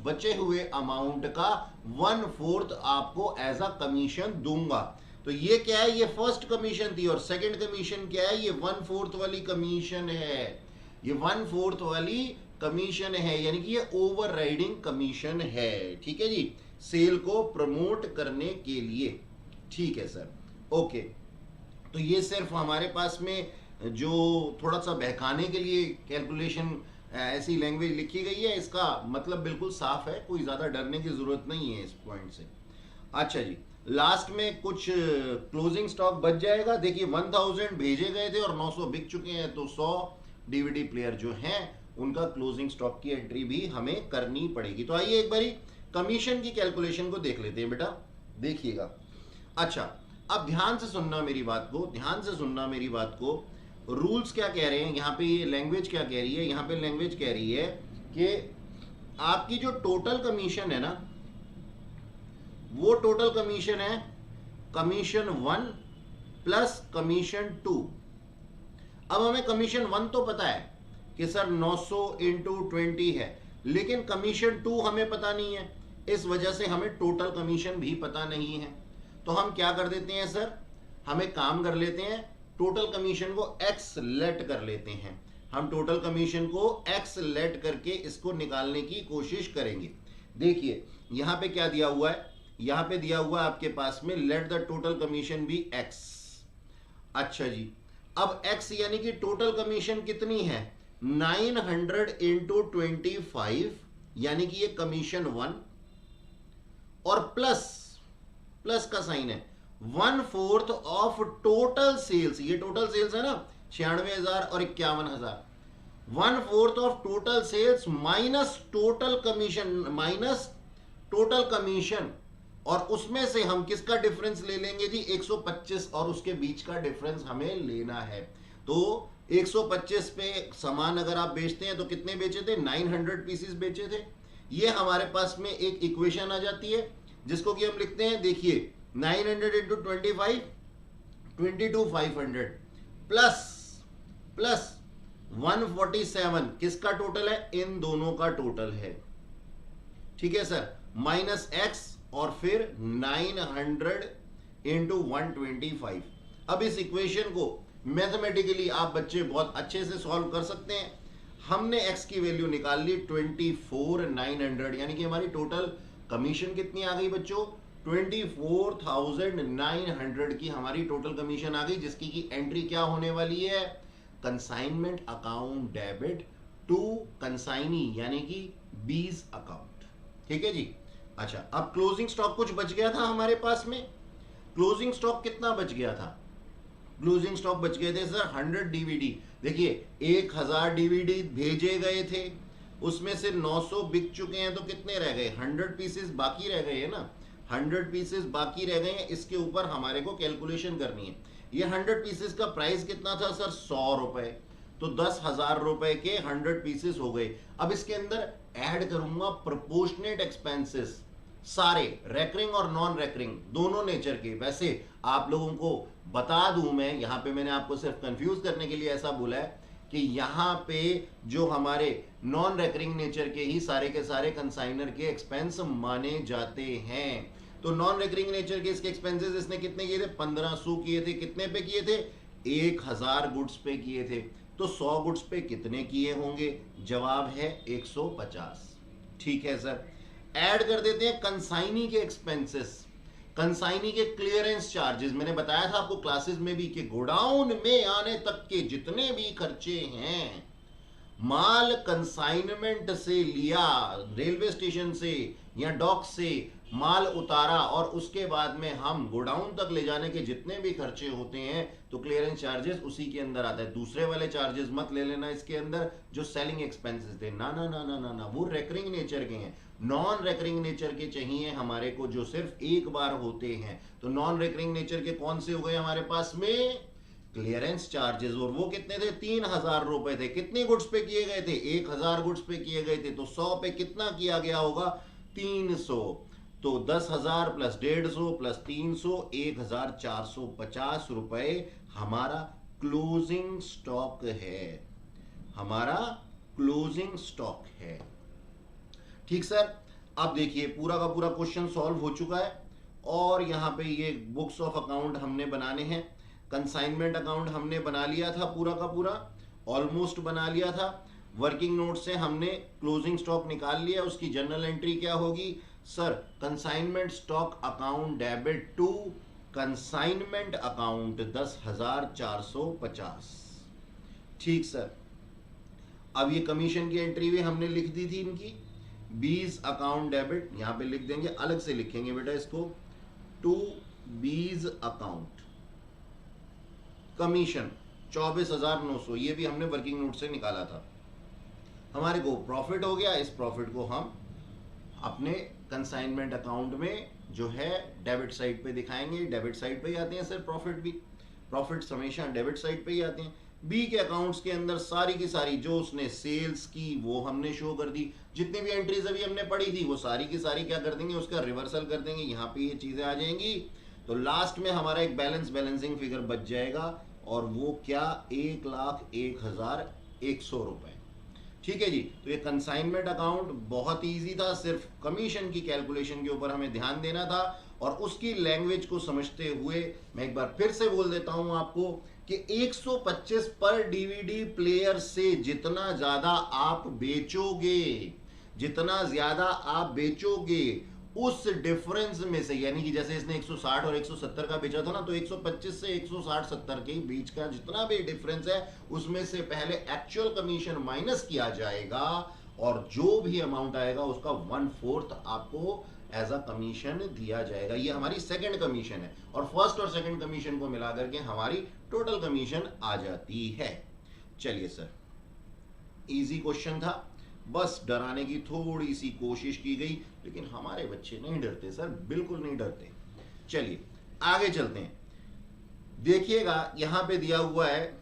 बचे हुए अमाउंट का 1/4 आपको एज अ कमीशन दूंगा। तो ये क्या है, ये फर्स्ट कमीशन थी और सेकंड कमीशन क्या है, ये 1/4 वाली कमीशन है, ये 1/4 वाली कमीशन है, यानी कि ये ओवरराइडिंग कमीशन है। ठीक है जी, सेल को प्रमोट करने के लिए। ठीक है सर, ओके। तो ये सिर्फ हमारे पास में जो थोड़ा सा बहकाने के लिए कैलकुलेशन ऐसी लैंग्वेज लिखी गई है, इसका मतलब बिल्कुल साफ है, कोई ज़्यादा डरने की ज़रूरत नहीं है इस पॉइंट से। अच्छा जी, लास्ट में कुछ क्लोजिंग स्टॉक बच जाएगा। देखिए 1000 भेजे गए थे और 900 बिक चुके हैं, तो 100 डीवीडी प्लेयर जो हैं उनका क्लोजिंग स्टॉक की एंट्री भी हमें करनी पड़ेगी। तो आइए एक बारी कमीशन की कैलकुलेशन को देख लेते हैं बेटा, देखिएगा। अच्छा, अब ध्यान से सुनना मेरी बात को, रूल्स क्या कह रहे हैं यहाँ पे, ये लैंग्वेज क्या कह रही है, यहाँ पे लैंग्वेज कह रही है कि आपकी जो टोटल कमीशन है ना, वो टोटल कमीशन है कमीशन 1 प्लस कमीशन 2। अब हमें कमीशन 1 तो पता है कि सर 900 इंटू 20 है, लेकिन कमीशन 2 हमें पता नहीं है, इस वजह से हमें टोटल कमीशन भी पता नहीं है। तो हम क्या कर देते हैं सर, हम एक काम कर लेते हैं, टोटल कमीशन को एक्स लेट कर लेते हैं। हम टोटल कमीशन को एक्स लेट करके इसको निकालने की कोशिश करेंगे। देखिए यहां पे क्या दिया हुआ है, यहां पे दिया हुआ है आपके पास में let the total commission be X. अच्छा जी, अब एक्स यानी कि टोटल कमीशन कितनी है, 900 इंटू 25, यानी कि ये कमीशन 1 और प्लस का साइन है 1/4 ऑफ टोटल सेल्स। ये टोटल सेल्स है ना, 96,000 और 51,000। 1/4 of total sales minus total commission, और उसमें से हम किसका डिफरेंस ले लेंगे जी, 125, और उसके बीच का डिफरेंस हमें लेना है। तो 125 पे सामान अगर आप बेचते हैं तो कितने बेचे थे, 900 पीसेस बेचे थे। ये हमारे पास में एक इक्वेशन आ जाती है जिसको कि हम लिखते हैं, देखिए 900 इंटू 25, 22,500 प्लस 147, किसका टोटल है, इन दोनों का टोटल है। ठीक है सर, माइनस एक्स और फिर 900 इंटू 125। अब इस इक्वेशन को मैथमेटिकली आप बच्चे बहुत अच्छे से सॉल्व कर सकते हैं। हमने एक्स की वैल्यू निकाल ली 24,900, यानी कि हमारी टोटल कमीशन कितनी आ गई बच्चों, 24,900 की हमारी टोटल कमीशन आ गई, जिसकी की एंट्री क्या होने वाली है, consignment account debit to consignee, यानी कि बीज अकाउंट। ठीक है जी। अच्छा, अब क्लोजिंग स्टॉक कुछ बच गया था हमारे पास में। क्लोजिंग स्टॉक कितना बच गया था, क्लोजिंग स्टॉक बच गए थे सर 100 डीवीडी। देखिए 1000 डीवीडी भेजे गए थे, उसमें से 900 बिक चुके हैं, तो कितने रह गए, 100 पीसेस बाकी रह गए है ना, 100 पीसेस बाकी रह गए हैं। इसके ऊपर हमारे को कैलकुलेशन करनी है। ये 100 पीसेस का प्राइस कितना था सर, 100 रुपए, तो 10,000 रुपए के 100 पीसेस हो गए। अब इसके अंदर ऐड करूंगा प्रोपोर्शनेट एक्सपेंसेस, सारे रेकरिंग और नॉन रेकरिंग दोनों नेचर के। वैसे आप लोगों को बता दूं मैं, यहां पे मैंने आपको सिर्फ कंफ्यूज करने के लिए ऐसा बोला है कि यहाँ पे जो हमारे नॉन रेकरिंग नेचर के ही सारे के सारे कंसाइनर के एक्सपेंस माने जाते हैं। तो नॉन रेकरिंग नेचर के इसके एक्सपेंसेस इसने कितने किए थे, 1500 किए थे। कितने पे किए थे, 1000 गुड्स पे किए थे। तो 100 गुड्स पे कितने किए होंगे, जवाब है 150। ठीक है सर, ऐड कर देते हैं कंसाइनी के एक्सपेंसेस, कंसाइनी के क्लियरेंस चार्जेस। मैंने बताया था आपको क्लासेस में भी कि गोडाउन में आने तक के जितने भी खर्चे हैं, माल कंसाइनमेंट से लिया, रेलवे स्टेशन से या डॉक से माल उतारा और उसके बाद में हम गोडाउन तक ले जाने के जितने भी खर्चे होते हैं तो क्लियरेंस चार्जेस उसी के अंदर आता है। दूसरे वाले चार्जेस मत ले लेना इसके अंदर जो सेलिंग एक्सपेंसेस थे, ना ना ना ना ना ना, वो रेकरिंग नेचर के हैं। नॉन रेकरिंग नेचर के चाहिए हमारे को जो सिर्फ एक बार होते हैं। तो नॉन रेकरिंग नेचर के कौन से हो गए हमारे पास में? क्लियरेंस चार्जेस, और वो कितने थे? 3,000 रुपए थे। कितने गुड्स पे किए गए थे? 1,000 गुड्स पे किए गए थे। तो 100 पे कितना किया गया होगा? 300। तो 10,000 प्लस 150 प्लस 300, 1,450 रुपए हमारा क्लोजिंग स्टॉक है। हमारा क्लोजिंग स्टॉक है। ठीक सर। अब देखिए पूरा का पूरा क्वेश्चन सॉल्व हो चुका है और यहां पे ये बुक्स ऑफ अकाउंट हमने बनाने हैं। कंसाइनमेंट अकाउंट हमने बना लिया था, पूरा का पूरा ऑलमोस्ट बना लिया था। वर्किंग नोट से हमने क्लोजिंग स्टॉक निकाल लिया। उसकी जर्नल एंट्री क्या होगी sir? Consignment stock account debit to consignment account 10,450। ठीक सर। अब ये कमीशन की एंट्री भी हमने लिख दी थी इनकी। 20 अकाउंट डेबिट यहां पे लिख देंगे, अलग से लिखेंगे बेटा इसको, टू 20 अकाउंट कमीशन 24,900, ये भी हमने वर्किंग नोट से निकाला था। हमारे को प्रॉफिट हो गया। इस प्रॉफिट को हम अपने कंसाइनमेंट अकाउंट में जो है डेबिट साइड पे दिखाएंगे। डेबिट साइड पे ही आते हैं सर प्रॉफिट भी, प्रॉफिट्स हमेशा डेबिट साइड पे ही आते हैं। बी के अकाउंट्स के अंदर सारी की सारी जो उसने सेल्स की वो हमने शो कर दी। जितनी भी एंट्रीज अभी हमने पढ़ी थी वो सारी की सारी क्या कर देंगे? उसका रिवर्सल कर देंगे। यहाँ पे ये चीजें आ जाएंगी। तो लास्ट में हमारा एक बैलेंसिंग फिगर बच जाएगा और वो क्या? 1,01,100 रुपए। ठीक है जी। तो ये कंसाइनमेंट अकाउंट बहुत ईजी था, सिर्फ कमीशन की कैलकुलेशन के ऊपर हमें ध्यान देना था और उसकी लैंग्वेज को समझते हुए मैं एक बार फिर से बोल देता हूं आपको कि 125 पर डीवीडी प्लेयर से जितना ज्यादा आप बेचोगे, जितना ज्यादा आप बेचोगे उस डिफरेंस में से, यानी कि जैसे इसने 160 और 170 का बेचा था ना, तो 125 से 160-70 के बीच का जितना भी डिफरेंस है उसमें से पहले एक्चुअल कमीशन माइनस किया जाएगा और जो भी अमाउंट आएगा उसका 1/4 आपको एज अ कमीशन दिया जाएगा। ये हमारी सेकंड कमीशन है और फर्स्ट और सेकंड कमीशन को मिला करके हमारी टोटल कमीशन आ जाती है। चलिए सर, इजी क्वेश्चन था, बस डराने की थोड़ी सी कोशिश की गई, लेकिन हमारे बच्चे नहीं डरते सर, बिल्कुल नहीं डरते। चलिए आगे चलते हैं। देखिएगा यहां पे दिया हुआ है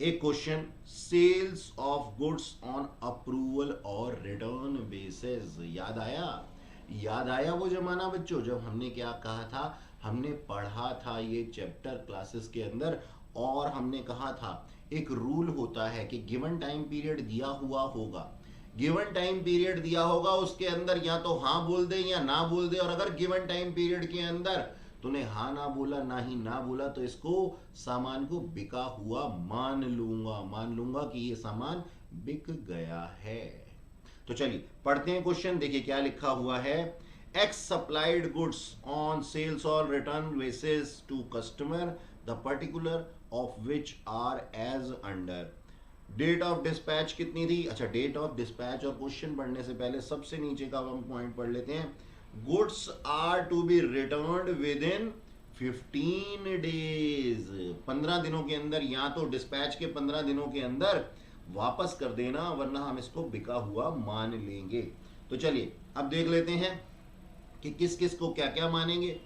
एक question, sales of goods on approval और रिटर्न बेसिस। याद आया? याद आया वो जमाना बच्चों जब हमने क्या कहा था? हमने पढ़ा था ये चैप्टर क्लासेस के अंदर और हमने कहा था एक रूल होता है कि गिवन टाइम पीरियड दिया हुआ होगा, गिवन टाइम पीरियड दिया होगा, उसके अंदर या तो हाँ बोल दे या ना बोल दे। और अगर गिवन टाइम पीरियड के अंदर तूने हाँ ना बोला, ना ही ना बोला, तो इसको सामान को बिका हुआ मान लूंगा कि ये सामान बिक गया है। तो चलिए पढ़ते हैं क्वेश्चन। देखिए क्या लिखा हुआ है। X supplied goods on sales or return basis to customer, the particular of which are as under. Date of dispatch कितनी थी? अच्छा, डेट ऑफ डिस्पैच और क्वेश्चन पढ़ने से पहले सबसे नीचे का हम पॉइंट पढ़ लेते हैं। Goods are to be returned within 15 days. 15 दिनों के अंदर, या तो डिस्पैच के 15 दिनों के अंदर वापस कर देना, वरना हम इसको बिका हुआ मान लेंगे। तो चलिए अब देख लेते हैं कि किस किस को क्या क्या मानेंगे।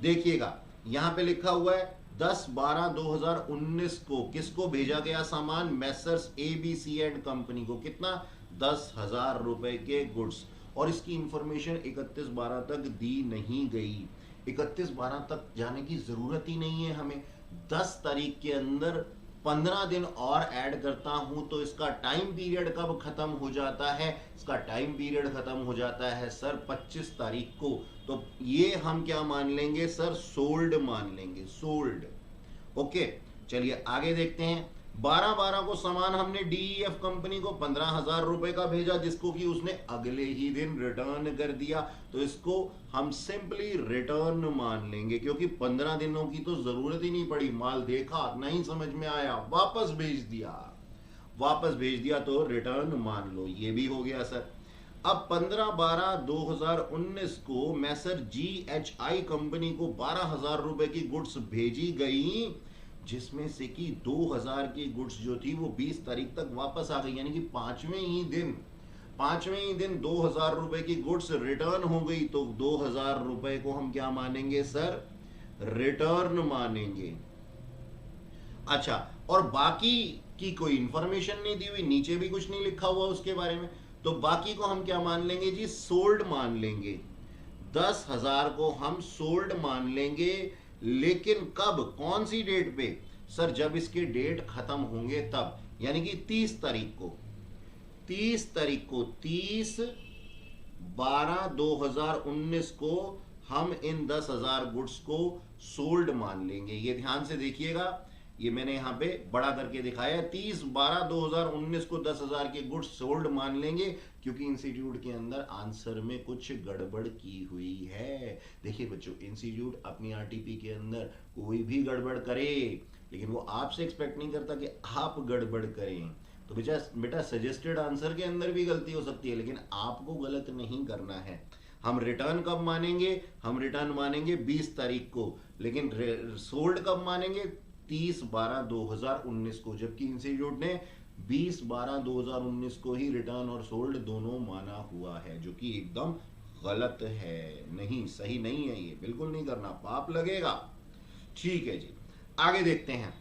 देखिएगा यहां पे लिखा हुआ है 10/12/2019 को किसको भेजा गया सामान? मैसर्स ABC एंड कंपनी को। कितना? 10,000 रुपए के गुड्स। और इसकी इंफॉर्मेशन 31/12 तक दी नहीं गई। 31/12 तक जाने की जरूरत ही नहीं है हमें। 10 तारीख के अंदर 15 दिन और ऐड करता हूं तो इसका टाइम पीरियड कब खत्म हो जाता है? इसका टाइम पीरियड खत्म हो जाता है सर 25 तारीख को। तो ये हम क्या मान लेंगे सर? सोल्ड मान लेंगे, सोल्ड। ओके चलिए आगे देखते हैं। 12/12 को सामान हमने DEF कंपनी को 15,000 रुपए का भेजा, जिसको कि उसने अगले ही दिन रिटर्न कर दिया। तो इसको हम सिंपली रिटर्न मान लेंगे, क्योंकि 15 दिनों की तो जरूरत ही नहीं पड़ी। माल देखा, नहीं समझ में आया, वापस भेज दिया, वापस भेज दिया, तो रिटर्न मान लो। ये भी हो गया सर। अब 15/12/2019 को मैसर GHI कंपनी को 12,000 रुपए की गुड्स भेजी गई, जिसमें से कि 2,000 की गुड्स जो थी वो 20 तारीख तक वापस आ गई, यानी कि पांचवें ही दिन 2,000 रुपए की गुड्स रिटर्न हो गई। तो 2,000 रुपए को हम क्या मानेंगे सर? रिटर्न मानेंगे। अच्छा, और बाकी की कोई इंफॉर्मेशन नहीं दी हुई, नीचे भी कुछ नहीं लिखा हुआ उसके बारे में, तो बाकी को हम क्या मान लेंगे जी? सोल्ड मान लेंगे। 10,000 को हम सोल्ड मान लेंगे, लेकिन कब, कौन सी डेट पे सर? जब इसके डेट खत्म होंगे तब, यानी कि 30 तारीख को 30/12/2019 को हम इन 10,000 गुड्स को सोल्ड मान लेंगे। ये ध्यान से देखिएगा, ये मैंने यहां पे बड़ा करके दिखाया। 30/12/2019 को 10,000 के गुड्स सोल्ड मान लेंगे, क्योंकि इंस्टीट्यूट के अंदर आंसर में कुछ गड़बड़ की हुई है। देखिए बच्चों, इंस्टीट्यूट अपनी आरटीपी के अंदर कोई भी गड़बड़ करे, लेकिन वो आपसे एक्सपेक्ट नहीं करता कि आप गड़बड़ करें। तो बेटा सजेस्टेड आंसर के अंदर भी गलती हो सकती है, लेकिन आपको गलत नहीं करना है। हम रिटर्न कब मानेंगे? हम रिटर्न मानेंगे 20 तारीख को, लेकिन सोल्ड कब मानेंगे? 30/12/2019 को, जबकि इंस्टीट्यूट ने 20/12/2019 को ही रिटर्न और सोल्ड दोनों माना हुआ है, जो कि एकदम गलत है। नहीं, सही नहीं है, ये बिल्कुल नहीं करना, पाप लगेगा। ठीक है जी, आगे देखते हैं।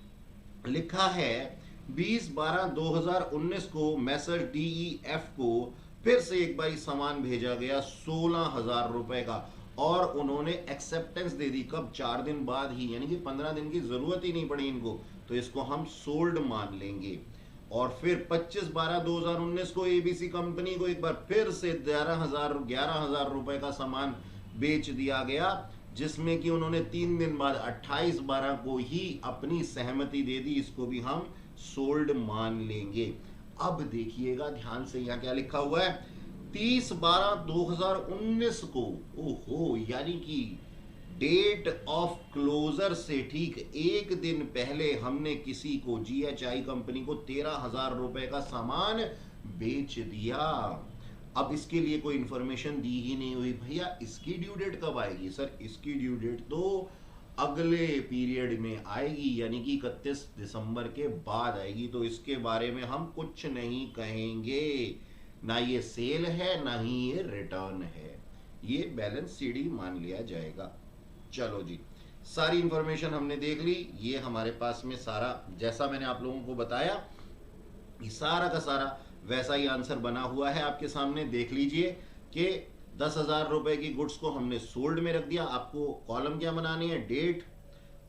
लिखा है 20/12/2019 को मैसर DEF को फिर से एक बार सामान भेजा गया 16,000 रुपए का, और उन्होंने एक्सेप्टेंस दे दी। कब? 4 दिन बाद ही, यानी कि 15 दिन की जरूरत ही नहीं पड़ी इनको, तो इसको हम सोल्ड मान लेंगे। और फिर 25/12/2019 को ABC कंपनी को एक बार फिर से 11,000 रुपए का सामान बेच दिया गया, जिसमें कि उन्होंने 3 दिन बाद 28/12 को ही अपनी सहमति दे दी। इसको भी हम सोल्ड मान लेंगे। अब देखिएगा ध्यान से, यहां क्या लिखा हुआ है? 30/12/2019 को, ओहो, यानी कि डेट ऑफ क्लोजर से ठीक एक दिन पहले हमने किसी को, GHI कंपनी को 13,000 रुपए का सामान बेच दिया। अब इसके लिए कोई इंफॉर्मेशन दी ही नहीं हुई। भैया इसकी ड्यू डेट कब आएगी? सर इसकी ड्यू डेट तो अगले पीरियड में आएगी, यानी कि 31 दिसंबर के बाद आएगी। तो इसके बारे में हम कुछ नहीं कहेंगे, ना ये सेल है ना ही ये रिटर्न है, ये बैलेंस CD मान लिया जाएगा। चलो जी, सारी इंफॉर्मेशन हमने देख ली। ये हमारे पास में सारा, जैसा मैंने आप लोगों को बताया, ये सारा का सारा वैसा ही आंसर बना हुआ है आपके सामने। देख लीजिए कि 10,000 रुपए की गुड्स को हमने सोल्ड में रख दिया। आपको कॉलम क्या बनानी है? डेट,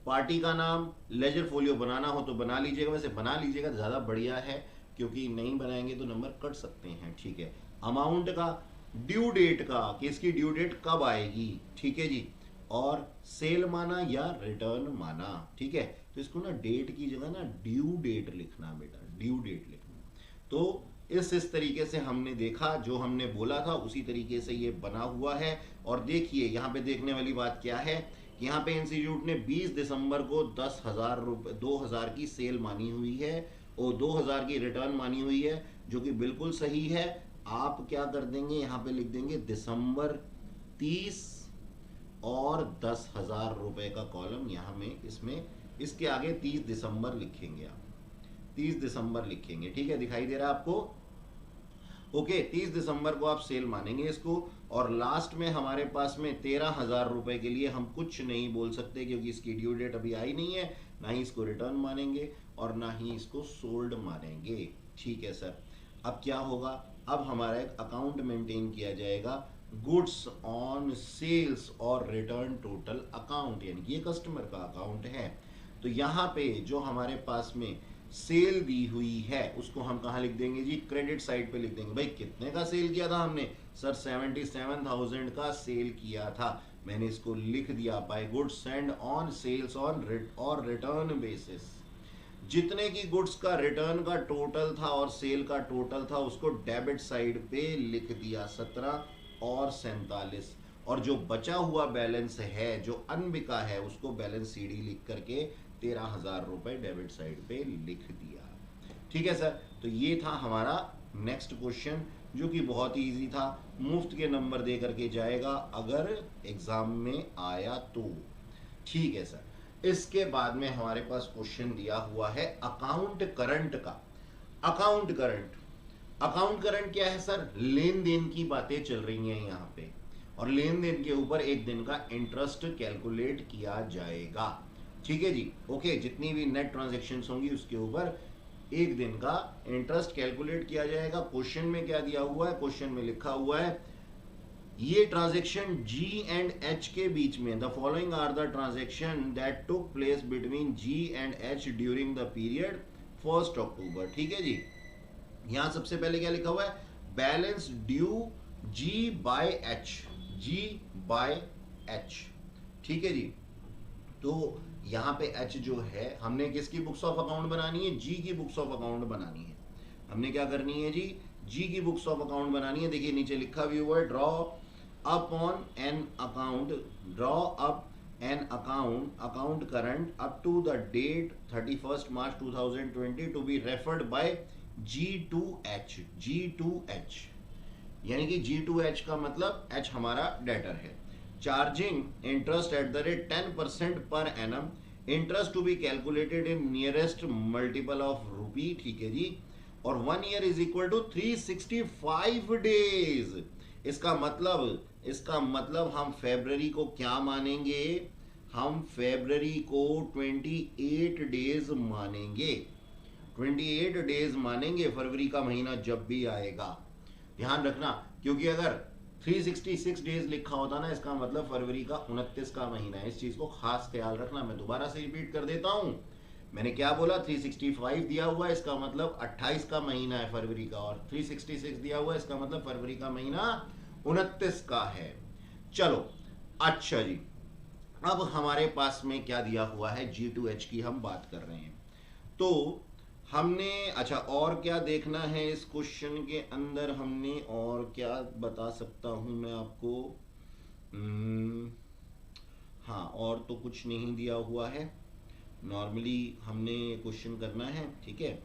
पार्टी का नाम, लेजर फोलियो बनाना हो तो बना लीजिएगा, वैसे बना लीजिएगा ज़्यादा बढ़िया है, क्योंकि नहीं बनाएंगे तो नंबर कट सकते हैं। ठीक है, अमाउंट का, ड्यू डेट का, कि इसकी ड्यू डेट कब आएगी, ठीक है जी, और सेल माना या रिटर्न माना। ठीक है, तो इसको ना डेट की जगह ना ड्यू डेट लिखना बेटा, ड्यू डेट लिखना। तो इस तरीके से हमने देखा, जो हमने बोला था उसी तरीके से ये बना हुआ है। और देखिए यहाँ पे देखने वाली बात क्या है, यहाँ पे इंस्टीट्यूट ने 20 दिसंबर को 10,000 रुपये 2,000 की सेल मानी हुई है और 2,000 की रिटर्न मानी हुई है, जो कि बिल्कुल सही है। आप क्या कर देंगे, यहाँ पे लिख देंगे दिसंबर 30 और 10,000 रुपये का कॉलम यहाँ में, इसमें इसके आगे 30 दिसंबर लिखेंगे, आप 30 दिसंबर लिखेंगे। ठीक है, दिखाई दे रहा है आपको? ओके, 30 दिसंबर को आप सेल मानेंगे इसको। और लास्ट में हमारे पास में 13,000 रुपए के लिए हम कुछ नहीं बोल सकते, क्योंकि इसकी ड्यू डेट अभी आई नहीं है। ना ही इसको रिटर्न मानेंगे और ना ही इसको सोल्ड मानेंगे। ठीक है सर, अब क्या होगा? अब हमारा एक अकाउंट मेंटेन किया जाएगा, goods on sales or return total account, यानी कि ये कस्टमर का अकाउंट है। तो यहाँ पे जो हमारे पास में सेल दी हुई है उसको हम कहाँ लिख देंगे जी? क्रेडिट साइड पे लिख देंगे। भाई कितने का सेल किया था हमने? सर 77,000 का सेल किया था। मैंने इसको लिख दिया, by goods send on sales on और रिटर्न बेसिस। जितने की गुड्स का रिटर्न का टोटल था और सेल का टोटल था उसको डेबिट साइड पे लिख दिया 17 और 47, और जो बचा हुआ बैलेंस है, जो अनबिका है, उसको बैलेंस CD लिख करके 13,000 रुपए डेबिट साइड पे लिख दिया। ठीक है सर, तो ये था हमारा नेक्स्ट क्वेश्चन जो कि बहुत ही ईजी था, मुफ्त के नंबर दे करके जाएगा अगर एग्जाम में आया तो। ठीक है सर। इसके बाद में हमारे पास क्वेश्चन दिया हुआ है अकाउंट करंट का। अकाउंट करंट, अकाउंट करंट क्या है सर? लेन देन की बातें चल रही हैं यहाँ पे, और लेन देन के ऊपर एक दिन का इंटरेस्ट कैलकुलेट किया जाएगा। ठीक है जी, ओके। जितनी भी नेट ट्रांजेक्शन होंगी उसके ऊपर एक दिन का इंटरेस्ट कैलकुलेट किया जाएगा। क्वेश्चन में क्या दिया हुआ है? क्वेश्चन में लिखा हुआ है ये ट्रांजेक्शन G एंड H के बीच में, the following are the transaction that took place between G and H during the period 1 October. ठीक है जी, यहां सबसे पहले क्या लिखा हुआ है? Balance due G by H, G by H। ठीक है जी, तो यहाँ पे H जो है हमने किसकी बुक्स ऑफ अकाउंट बनानी है? G की बुक्स ऑफ अकाउंट बनानी है। हमने क्या करनी है जी? G की बुक्स ऑफ अकाउंट बनानी है। देखिए नीचे लिखा भी हुआ है draw up on an account, draw up an account, account current up to the date 31 March 2020 to be referred by G2H। G2H यानी कि G2H का मतलब H हमारा डेटर है। Charging interest at the rate 10% per annum, interest to be calculated in nearest multiple of rupee. ठीक है जी, और 1 year is equal to 365 days. इसका मतलब हम फरवरी को क्या मानेंगे? हम फरवरी को 28 डेज मानेंगे। 28 डेज मानेंगे फरवरी का महीना जब भी आएगा। ध्यान रखना, क्योंकि अगर 366 डेज लिखा होता ना, इसका मतलब फरवरी का 29 का महीना है। इस चीज को खास ख्याल रखना। मैं दोबारा से रिपीट कर देता हूं, मैंने क्या बोला? 365 दिया हुआ है, इसका मतलब 28 का महीना है फरवरी का, और 366 दिया हुआ है, इसका मतलब फरवरी का महीना 29 का है। चलो अच्छा जी, अब हमारे पास में क्या दिया हुआ है? G2H की हम बात कर रहे हैं। तो हमने, अच्छा और क्या देखना है इस क्वेश्चन के अंदर? हमने और क्या बता सकता हूं मैं आपको? हाँ, और तो कुछ नहीं दिया हुआ है। नॉर्मली हमने क्वेश्चन करना है, ठीक है,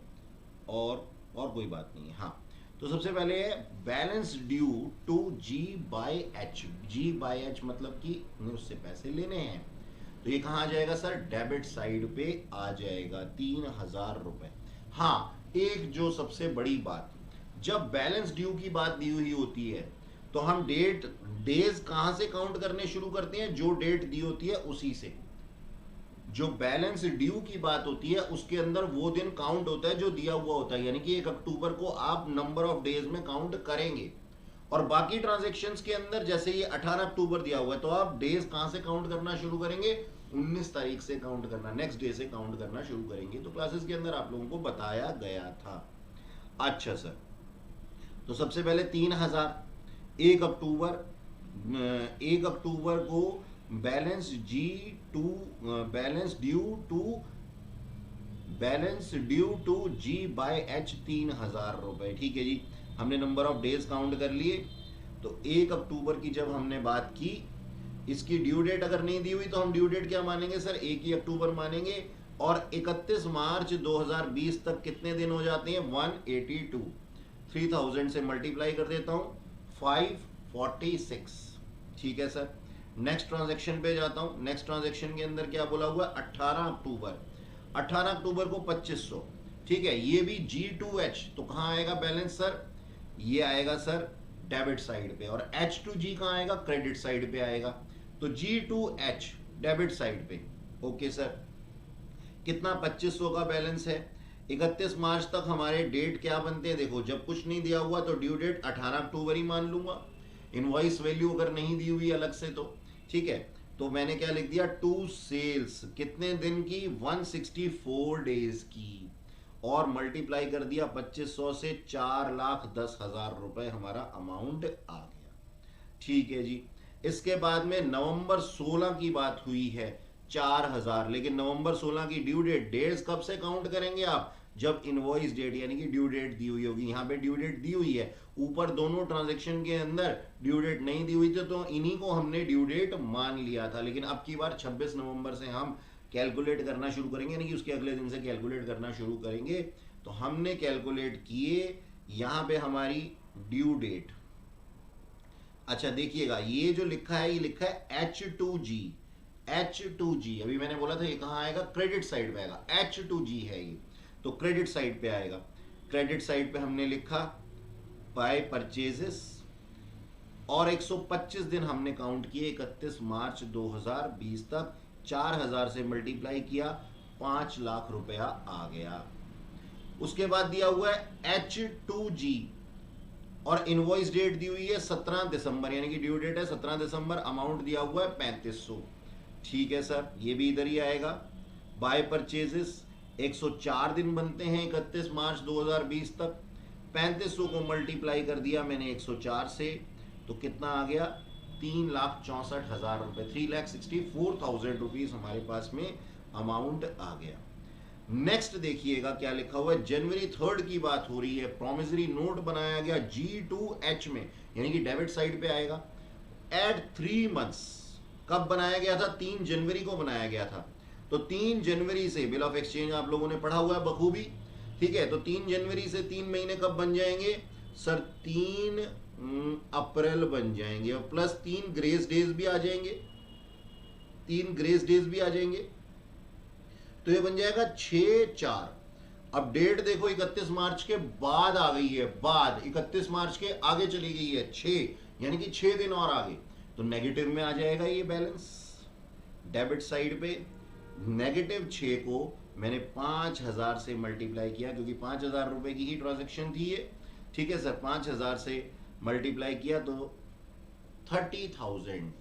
और कोई बात नहीं है। हाँ, तो सबसे पहले है balance due to G by H। G by H मतलब कि हमें उससे पैसे लेने हैं। तो ये कहाँ आ जाएगा सर? डेबिट साइड पे आ जाएगा 3000 रुपए। हाँ, एक जो सबसे बड़ी बात, जब बैलेंस ड्यू की बात दी हुई होती है तो हम डेज कहां से काउंट करने शुरू करते हैं? जो डेट दी होती है उसी से। जो बैलेंस ड्यू की बात होती है उसके अंदर वो दिन काउंट होता है जो दिया हुआ होता है, यानी कि 1 अक्टूबर को आप नंबर ऑफ डेज में काउंट करेंगे। और बाकी ट्रांजैक्शंस के अंदर जैसे ये 18 अक्टूबर दिया हुआ है, तो आप डेज कहां से काउंट करना शुरू करेंगे? 19 तारीख से काउंट करना, नेक्स्ट डे से काउंट करना शुरू करेंगे। तो क्लासेस के अंदर आप लोगों को बताया गया था। अच्छा सर, तो सबसे पहले 3000, 1 अक्टूबर को balance due to G by H 3000 रुपए। ठीक है जी, हमने नंबर ऑफ डेज काउंट कर लिए। तो 1 अक्टूबर की जब हमने बात की, इसकी ड्यू डेट अगर नहीं दी हुई तो हम ड्यू डेट क्या मानेंगे सर? 1 ही अक्टूबर मानेंगे। और 31 मार्च 2020 तक कितने दिन हो जाते हैं? 182। 3000 से मल्टीप्लाई कर देता हूं, 546। ठीक है सर, नेक्स्ट ट्रांजैक्शन पे जाता हूं। नेक्स्ट ट्रांजैक्शन के अंदर क्या बोला हुआ? 18 अक्टूबर। 18 अक्टूबर को 2500। ठीक है, ये भी G2H। तो कहां आएगा बैलेंस सर? ये आएगा सर डेबिट साइड पे, और H2G कहां आएगा? क्रेडिट साइड पे आएगा। तो G2H डेबिट साइड पे। ओके सर, कितना? 2500 का बैलेंस है। 31 मार्च तक हमारे डेट क्या बनते हैं? देखो, जब कुछ नहीं दिया हुआ तो ड्यू डेट 18 अक्टूबर ही मान लूंगा। इनवॉइस वैल्यू अगर नहीं दी हुई अलग से तो ठीक है, तो मैंने क्या लिख दिया? टू सेल्स कितने दिन की? 164 डेज की, और मल्टीप्लाई कर दिया 2500 से, 4,10,000 रुपए हमारा अमाउंट आ गया। ठीक है जी, इसके बाद में नवंबर 16 की बात हुई है, 4000। लेकिन नवंबर 16 की ड्यू डेट, डेट्स कब से काउंट करेंगे आप? जब इनवॉइस डेट यानी कि ड्यू डेट दी हुई होगी। यहाँ पे ड्यू डेट दी हुई है, ऊपर दोनों ट्रांजैक्शन के अंदर ड्यू डेट नहीं दी हुई थी, तो इन्हीं को हमने ड्यू डेट मान लिया था। लेकिन अब की बार 26 नवंबर से हम कैलकुलेट करना शुरू करेंगे, यानी कि उसके अगले दिन से कैलकुलेट करना शुरू करेंगे। तो हमने कैलकुलेट किए, यहाँ पे हमारी ड्यू डेट। अच्छा देखिएगा, ये जो लिखा है, ये लिखा है H2G। H2G अभी मैंने बोला था ये कहाँ आएगा, क्रेडिट साइड पे आएगा। H2G है ये, तो क्रेडिट साइड पे आएगा। क्रेडिट साइड पे हमने लिखा बाय परचेजेस, और 125 दिन हमने काउंट किए 31 मार्च 2020 तक। 4000 से मल्टीप्लाई किया, 5 लाख रुपया आ गया। उसके बाद दिया हुआ है H2G, और इनवॉइस डेट दी हुई है 17 दिसंबर, यानी कि ड्यू डेट है 17 दिसंबर। अमाउंट दिया हुआ है 3500। ठीक है सर, ये भी इधर ही आएगा। बाय परचेजेस 104 दिन बनते हैं 31 मार्च 2020 तक। 3500 को मल्टीप्लाई कर दिया मैंने 104 से, तो कितना आ गया, 3,64,000 रुपये, 3,64,000 रुपीज हमारे पास में अमाउंट आ गया। नेक्स्ट देखिएगा क्या लिखा हुआ है, जनवरी 3 की बात हो रही है। प्रोमिसरी नोट बनाया गया G2H में, यानी कि डेबिट साइड पे आएगा। एट 3 मंथ्स, कब बनाया गया था, 3 जनवरी को बनाया गया था। तो 3 जनवरी से बिल ऑफ एक्सचेंज आप लोगों ने पढ़ा हुआ है बखूबी, ठीक है। तो 3 जनवरी से 3 महीने कब बन जाएंगे सर, 3 अप्रैल बन जाएंगे, और प्लस 3 ग्रेस डेज भी आ जाएंगे, 3 ग्रेस डेज भी आ जाएंगे, तो ये बन जाएगा 6/4। अब डेट देखो 31 मार्च के बाद आ गई है, बाद 31 मार्च के आगे चली गई है 6, यानी कि 6 दिन और आगे, तो नेगेटिव में आ जाएगा ये बैलेंस डेबिट साइड पे। नेगेटिव 6 को मैंने 5000 से मल्टीप्लाई किया, क्योंकि 5000 रुपए की ही ट्रांजेक्शन थी ये, ठीक है सर। 5000 से मल्टीप्लाई किया तो 30,000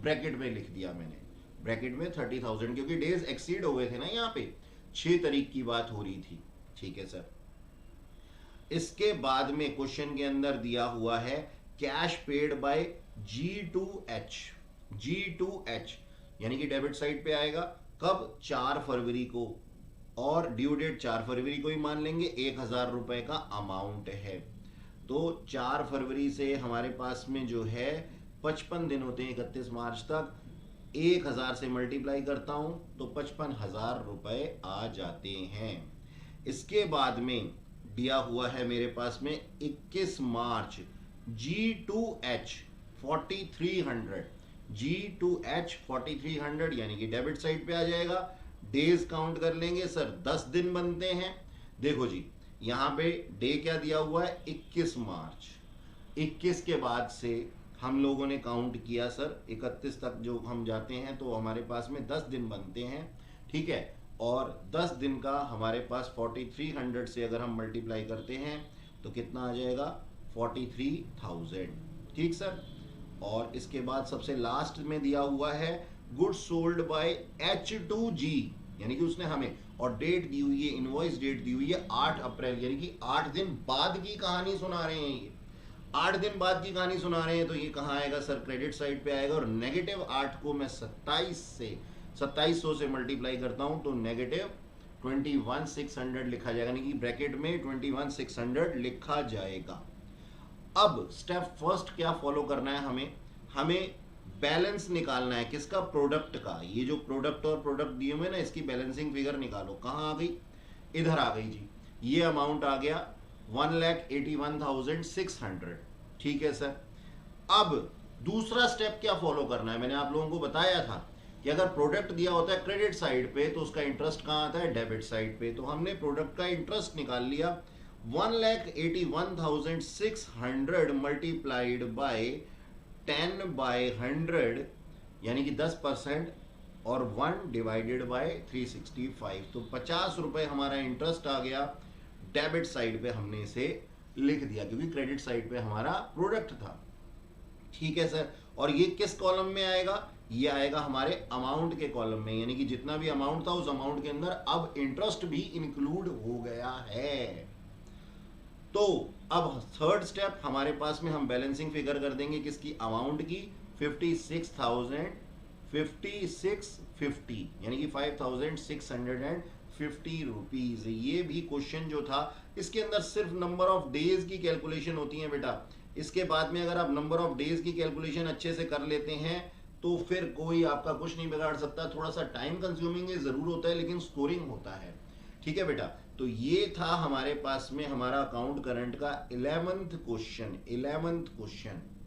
ब्रैकेट में लिख दिया मैंने, ब्रैकेट में 30,000, क्योंकि डेज एक्सीड हो गए थे ना, यहाँ पे 6 तारीख की बात हो रही थी, ठीक है सर। इसके बाद में क्वेश्चन के अंदर दिया हुआ है cash paid by G2H। G2H यानी कि डेबिट साइड पे आएगा कब, 4 फरवरी को, और ड्यू डेट 4 फरवरी को ही मान लेंगे। 1000 रुपए का अमाउंट है, तो 4 फरवरी से हमारे पास में जो है 55 दिन होते हैं 31 मार्च तक। 1000 से मल्टीप्लाई करता हूं तो 55,000 रुपए आ जाते हैं। इसके बाद में दिया हुआ है मेरे पास में 21 मार्च G2H 4300, G2H 4300 यानी कि डेबिट साइड पे आ जाएगा। डेज काउंट कर लेंगे सर, 10 दिन बनते हैं। देखो जी, यहाँ पे डे क्या दिया हुआ है, 21 मार्च। 21 के बाद से हम लोगों ने काउंट किया सर 31 तक जो हम जाते हैं, तो हमारे पास में 10 दिन बनते हैं, ठीक है। और 10 दिन का हमारे पास 4300 से अगर हम मल्टीप्लाई करते हैं तो कितना आ जाएगा, 43,000, ठीक सर। और इसके बाद सबसे लास्ट में दिया हुआ है गुड्स सोल्ड बाय H2G, यानी कि उसने हमें, और डेट दी हुई है, इनवॉइस डेट दी हुई है 8 अप्रैल, यानी कि 8 दिन बाद की कहानी सुना रहे हैं ये, 8 दिन बाद की कहानी सुना रहे हैं। तो ये कहाँ आएगा सर, क्रेडिट साइड पे आएगा। और नेगेटिव 8 को मैं 2700 से मल्टीप्लाई करता हूं तो नेगेटिव 21,600 लिखा जाएगा, यानी कि ब्रैकेट में 21,600 लिखा जाएगा। अब स्टेप फर्स्ट क्या फॉलो करना है, हमें बैलेंस निकालना है, किसका, प्रोडक्ट का। ये जो प्रोडक्ट और प्रोडक्ट दिए हुए ना, इसकी बैलेंसिंग फिगर निकालो। कहाँ आ गई, इधर आ गई जी। ये अमाउंट आ गया 1,81,600, ठीक है सर। अब दूसरा स्टेप क्या फॉलो करना है, मैंने आप लोगों को बताया था कि अगर प्रोडक्ट दिया होता है क्रेडिट साइड पे तो उसका इंटरेस्ट कहाँ आता है, डेबिट साइड पे। तो हमने प्रोडक्ट का इंटरेस्ट निकाल लिया। 1,81,600 मल्टीप्लाइड बाय 10/100 यानी कि 10%, और 1 डिवाइडेड बाय 365, तो 50 रुपए हमारा इंटरेस्ट आ गया। डेबिट साइड पे हमने इसे लिख दिया, क्योंकि क्रेडिट साइड पे हमारा प्रोडक्ट था, ठीक है सर। और ये किस कॉलम में आएगा, ये आएगा हमारे अमाउंट के कॉलम में, यानी कि जितना भी अमाउंट था उस अमाउंट के अंदर अब इंटरेस्ट भी इंक्लूड हो गया है। तो अब थर्ड स्टेप हमारे पास में, हम बैलेंसिंग फिगर कर देंगे किसकी, अमाउंट की, 56,650, यानी कि 5,650 रुपीज। ये भी क्वेश्चन जो था इसके अंदर सिर्फ नंबर ऑफ डेज की कैलकुलेशन होती है बेटा। इसके बाद में अगर आप नंबर ऑफ डेज की कैलकुलेशन अच्छे से कर लेते हैं तो फिर कोई आपका कुछ नहीं बिगाड़ सकता। थोड़ा सा टाइम कंज्यूमिंग जरूर होता है, लेकिन स्कोरिंग होता है, ठीक है बेटा। तो ये था हमारे पास में हमारा अकाउंट करंट का 11th क्वेश्चन।